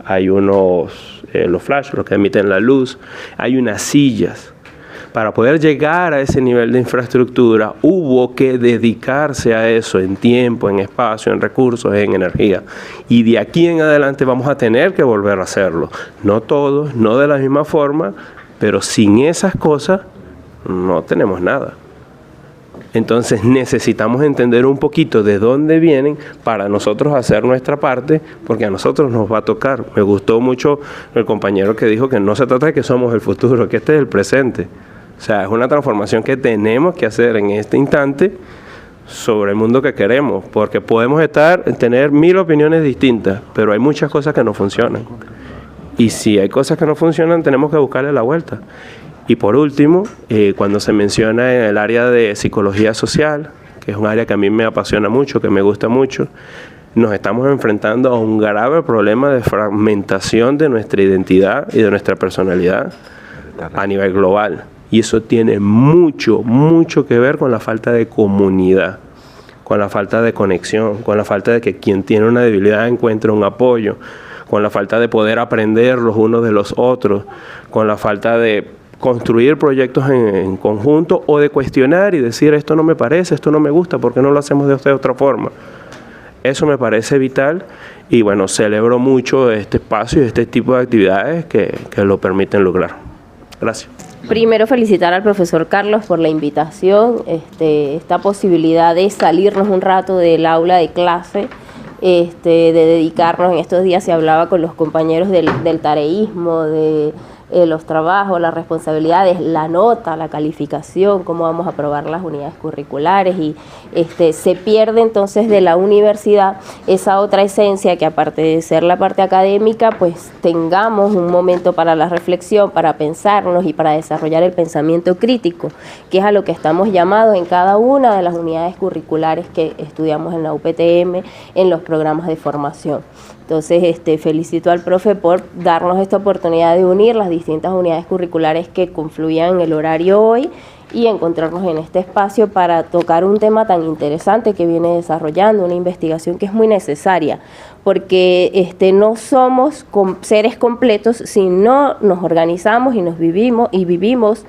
hay los flash, los que emiten la luz, hay unas sillas. Para poder llegar a ese nivel de infraestructura hubo que dedicarse a eso en tiempo, en espacio, en recursos, en energía. Y de aquí en adelante vamos a tener que volver a hacerlo. No todos, no de la misma forma, pero sin esas cosas no tenemos nada. Entonces necesitamos entender un poquito de dónde vienen para nosotros hacer nuestra parte, porque a nosotros nos va a tocar. Me gustó mucho el compañero que dijo que no se trata de que somos el futuro, que este es el presente. O sea, es una transformación que tenemos que hacer en este instante sobre el mundo que queremos, porque podemos tener 1000 opiniones distintas, pero hay muchas cosas que no funcionan. Y si hay cosas que no funcionan, tenemos que buscarle la vuelta. Y por último, cuando se menciona en el área de psicología social, que es un área que a mí me apasiona mucho, que me gusta mucho, nos estamos enfrentando a un grave problema de fragmentación de nuestra identidad y de nuestra personalidad a nivel global. Y eso tiene mucho que ver con la falta de comunidad, con la falta de conexión, con la falta de que quien tiene una debilidad encuentre un apoyo, con la falta de poder aprender los unos de los otros, con la falta de construir proyectos en conjunto o de cuestionar y decir esto no me parece, esto no me gusta, ¿por qué no lo hacemos de otra forma? Eso me parece vital y bueno, celebro mucho este espacio y este tipo de actividades que lo permiten lograr. Gracias. Primero felicitar al profesor Carlos por la invitación, esta posibilidad de salirnos un rato del aula de clase, de dedicarnos. En estos días se hablaba con los compañeros del tareísmo, de los trabajos, las responsabilidades, la nota, la calificación, cómo vamos a aprobar las unidades curriculares y se pierde entonces de la universidad esa otra esencia que aparte de ser la parte académica, pues tengamos un momento para la reflexión, para pensarnos y para desarrollar el pensamiento crítico, que es a lo que estamos llamados en cada una de las unidades curriculares que estudiamos en la UPTM, en los programas de formación. Entonces, felicito al profe por darnos esta oportunidad de unir las distintas unidades curriculares que confluían en el horario hoy y encontrarnos en este espacio para tocar un tema tan interesante que viene desarrollando, una investigación que es muy necesaria, porque no somos seres completos si no nos organizamos y vivimos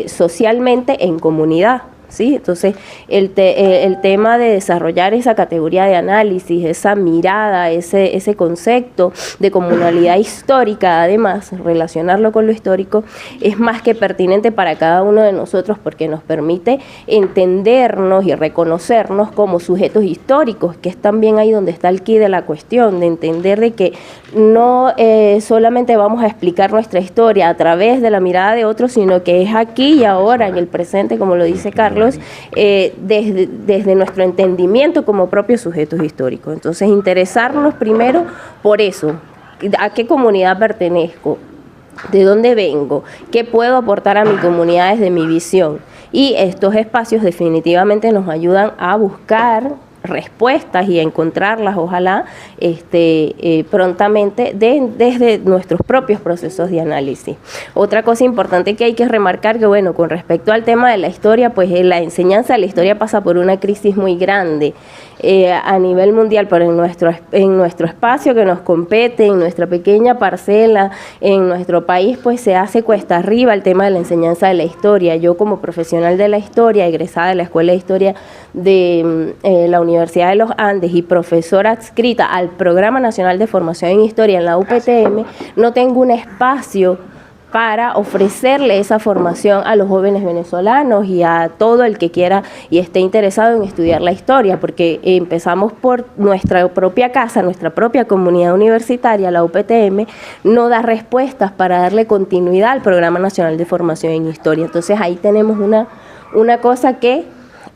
socialmente en comunidad. ¿Sí? Entonces, el tema de desarrollar esa categoría de análisis, esa mirada, ese concepto de comunalidad histórica, además, relacionarlo con lo histórico, es más que pertinente para cada uno de nosotros porque nos permite entendernos y reconocernos como sujetos históricos, que es también ahí donde está el quid de la cuestión, de entender de que no solamente vamos a explicar nuestra historia a través de la mirada de otros, sino que es aquí y ahora, en el presente, como lo dice Carlos, desde nuestro entendimiento como propios sujetos históricos. Entonces, interesarnos primero por eso, a qué comunidad pertenezco, de dónde vengo, qué puedo aportar a mi comunidad desde mi visión. Y estos espacios definitivamente nos ayudan a buscar respuestas y a encontrarlas, ojalá, prontamente desde nuestros propios procesos de análisis. Otra cosa importante que hay que remarcar, que bueno, con respecto al tema de la historia, pues la enseñanza de la historia pasa por una crisis muy grande a nivel mundial, pero en nuestro espacio que nos compete, en nuestra pequeña parcela, en nuestro país, pues se hace cuesta arriba el tema de la enseñanza de la historia. Yo como profesional de la historia, egresada de la Escuela de Historia de la Universidad de los Andes y profesora adscrita al Programa Nacional de Formación en Historia en la UPTM, no tengo un espacio para ofrecerle esa formación a los jóvenes venezolanos y a todo el que quiera y esté interesado en estudiar la historia, porque empezamos por nuestra propia casa, nuestra propia comunidad universitaria, la UPTM, no da respuestas para darle continuidad al Programa Nacional de Formación en Historia. Entonces ahí tenemos una cosa que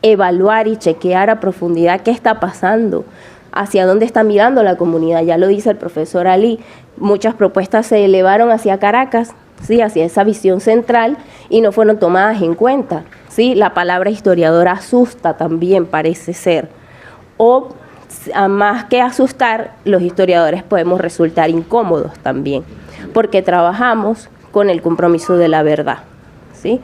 evaluar y chequear a profundidad qué está pasando, hacia dónde está mirando la comunidad. Ya lo dice el profesor Ali, muchas propuestas se elevaron hacia Caracas, ¿sí? Hacia esa visión central y no fueron tomadas en cuenta, ¿sí? La palabra historiador asusta también, parece ser, o más que asustar, los historiadores podemos resultar incómodos también, porque trabajamos con el compromiso de la verdad. ¿Sí?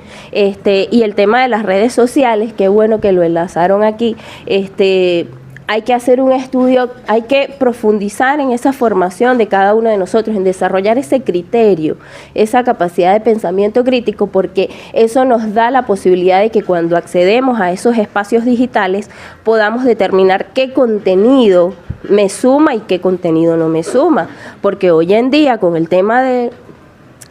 Y el tema de las redes sociales, qué bueno que lo enlazaron aquí, hay que hacer un estudio, hay que profundizar en esa formación de cada uno de nosotros, en desarrollar ese criterio, esa capacidad de pensamiento crítico, porque eso nos da la posibilidad de que cuando accedemos a esos espacios digitales podamos determinar qué contenido me suma y qué contenido no me suma, porque hoy en día con el tema de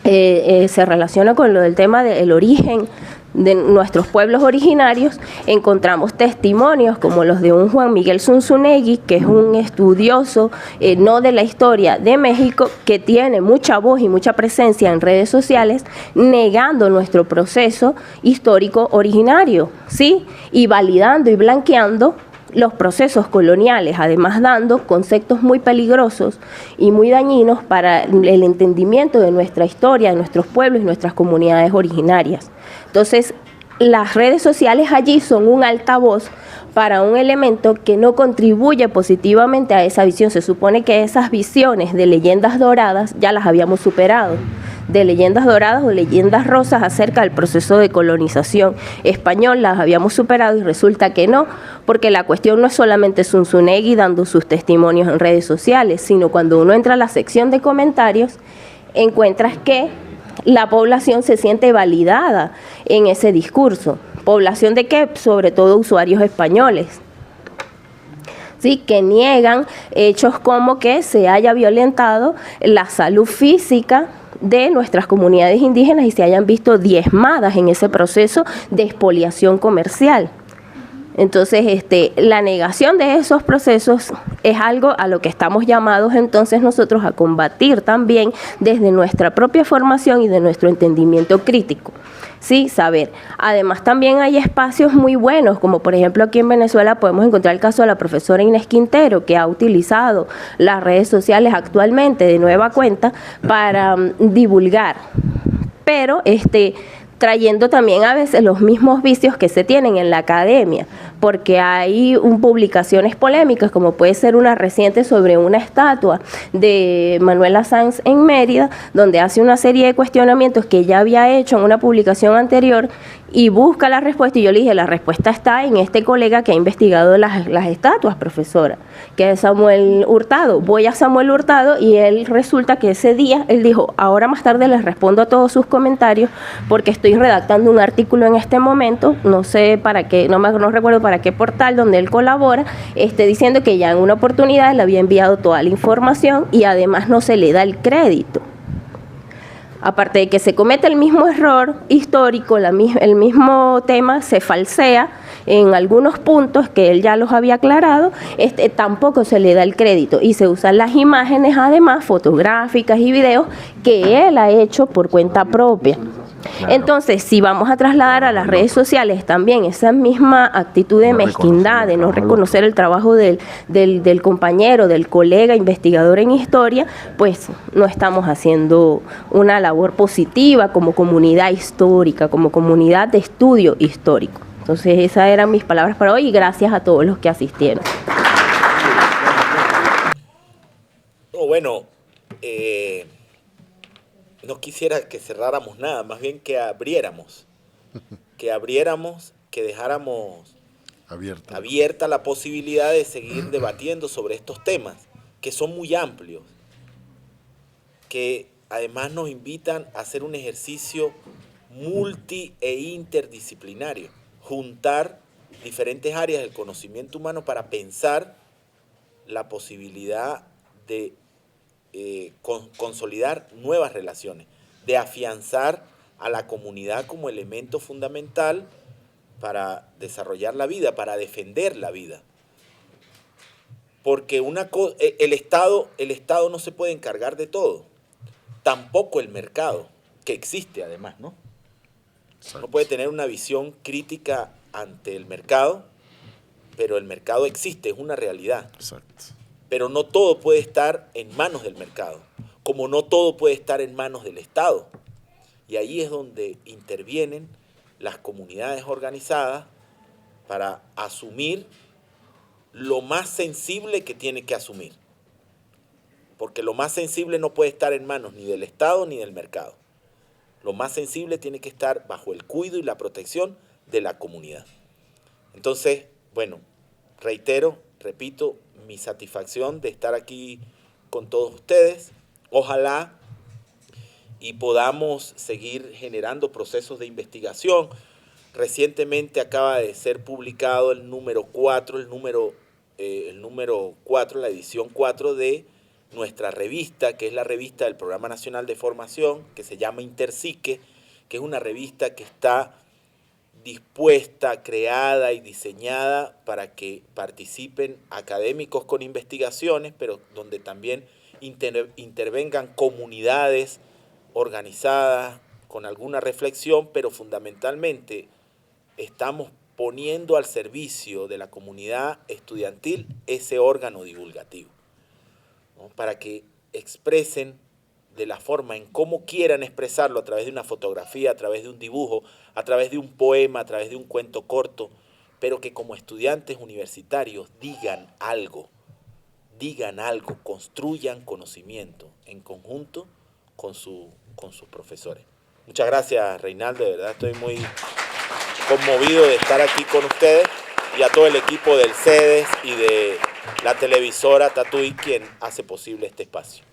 se relaciona con lo del tema del origen de nuestros pueblos originarios, encontramos testimonios como los de un Juan Miguel Zunzunegui, que es un estudioso no de la historia de México, que tiene mucha voz y mucha presencia en redes sociales, negando nuestro proceso histórico originario, ¿sí? Y validando y blanqueando los procesos coloniales, además dando conceptos muy peligrosos y muy dañinos para el entendimiento de nuestra historia, de nuestros pueblos y nuestras comunidades originarias. Entonces, las redes sociales allí son un altavoz para un elemento que no contribuye positivamente a esa visión. Se supone que esas visiones de leyendas doradas ya las habíamos superado. de leyendas doradas o leyendas rosas acerca del proceso de colonización español, las habíamos superado y resulta que no, porque la cuestión no es solamente Zunzunegui dando sus testimonios en redes sociales, sino cuando uno entra a la sección de comentarios, encuentras que la población se siente validada en ese discurso. ¿Población de qué? Sobre todo usuarios españoles. ¿Sí? Que niegan hechos como que se haya violentado la salud física de nuestras comunidades indígenas y se hayan visto diezmadas en ese proceso de expoliación comercial. Entonces, la negación de esos procesos es algo a lo que estamos llamados entonces nosotros a combatir también desde nuestra propia formación y de nuestro entendimiento crítico. Sí, saber. Además, también hay espacios muy buenos, como por ejemplo aquí en Venezuela podemos encontrar el caso de la profesora Inés Quintero, que ha utilizado las redes sociales actualmente de nueva cuenta para divulgar. Pero trayendo también a veces los mismos vicios que se tienen en la academia, porque hay publicaciones polémicas, como puede ser una reciente sobre una estatua de Manuela Sáenz en Mérida, donde hace una serie de cuestionamientos que ya había hecho en una publicación anterior y busca la respuesta, y yo le dije, la respuesta está en este colega que ha investigado las estatuas, profesora, que es Samuel Hurtado. Voy a Samuel Hurtado y él resulta que ese día, él dijo, ahora más tarde les respondo a todos sus comentarios porque estoy redactando un artículo en este momento, no sé para qué, no recuerdo para qué portal donde él colabora, diciendo que ya en una oportunidad le había enviado toda la información y además no se le da el crédito. Aparte de que se comete el mismo error histórico, el mismo tema se falsea en algunos puntos que él ya los había aclarado, tampoco se le da el crédito y se usan las imágenes además fotográficas y videos que él ha hecho por cuenta propia. Claro. Entonces, si vamos a trasladar a las redes sociales también esa misma actitud de mezquindad, de no reconocer el trabajo del compañero, del colega investigador en historia, pues no estamos haciendo una labor positiva como comunidad histórica, como comunidad de estudio histórico. Entonces, esas eran mis palabras para hoy y gracias a todos los que asistieron. Bueno, no quisiera que cerráramos nada, más bien que abriéramos, que dejáramos abierta la posibilidad de seguir debatiendo sobre estos temas, que son muy amplios, que además nos invitan a hacer un ejercicio multi e interdisciplinario, juntar diferentes áreas del conocimiento humano para pensar la posibilidad de consolidar nuevas relaciones, de afianzar a la comunidad como elemento fundamental para desarrollar la vida, para defender la vida. Porque el Estado no se puede encargar de todo, tampoco el mercado, que existe además, ¿no? Exacto. No puede tener una visión crítica ante el mercado, pero el mercado existe, es una realidad. Exacto. Pero no todo puede estar en manos del mercado, como no todo puede estar en manos del Estado. Y ahí es donde intervienen las comunidades organizadas para asumir lo más sensible que tiene que asumir. Porque lo más sensible no puede estar en manos ni del Estado ni del mercado. Lo más sensible tiene que estar bajo el cuidado y la protección de la comunidad. Entonces, bueno, repito, mi satisfacción de estar aquí con todos ustedes. Ojalá y podamos seguir generando procesos de investigación. Recientemente acaba de ser publicado el número 4, la edición 4 de nuestra revista, que es la revista del Programa Nacional de Formación, que se llama Interpsique, que es una revista que está dispuesta, creada y diseñada para que participen académicos con investigaciones, pero donde también intervengan comunidades organizadas con alguna reflexión, pero fundamentalmente estamos poniendo al servicio de la comunidad estudiantil ese órgano divulgativo, ¿no? Para que expresen de la forma en cómo quieran expresarlo, a través de una fotografía, a través de un dibujo, a través de un poema, a través de un cuento corto, pero que como estudiantes universitarios digan algo, construyan conocimiento en conjunto con su con sus profesores. Muchas gracias, Reinaldo, de verdad estoy muy conmovido de estar aquí con ustedes, y a todo el equipo del CEDES y de la televisora Tatuí, quien hace posible este espacio.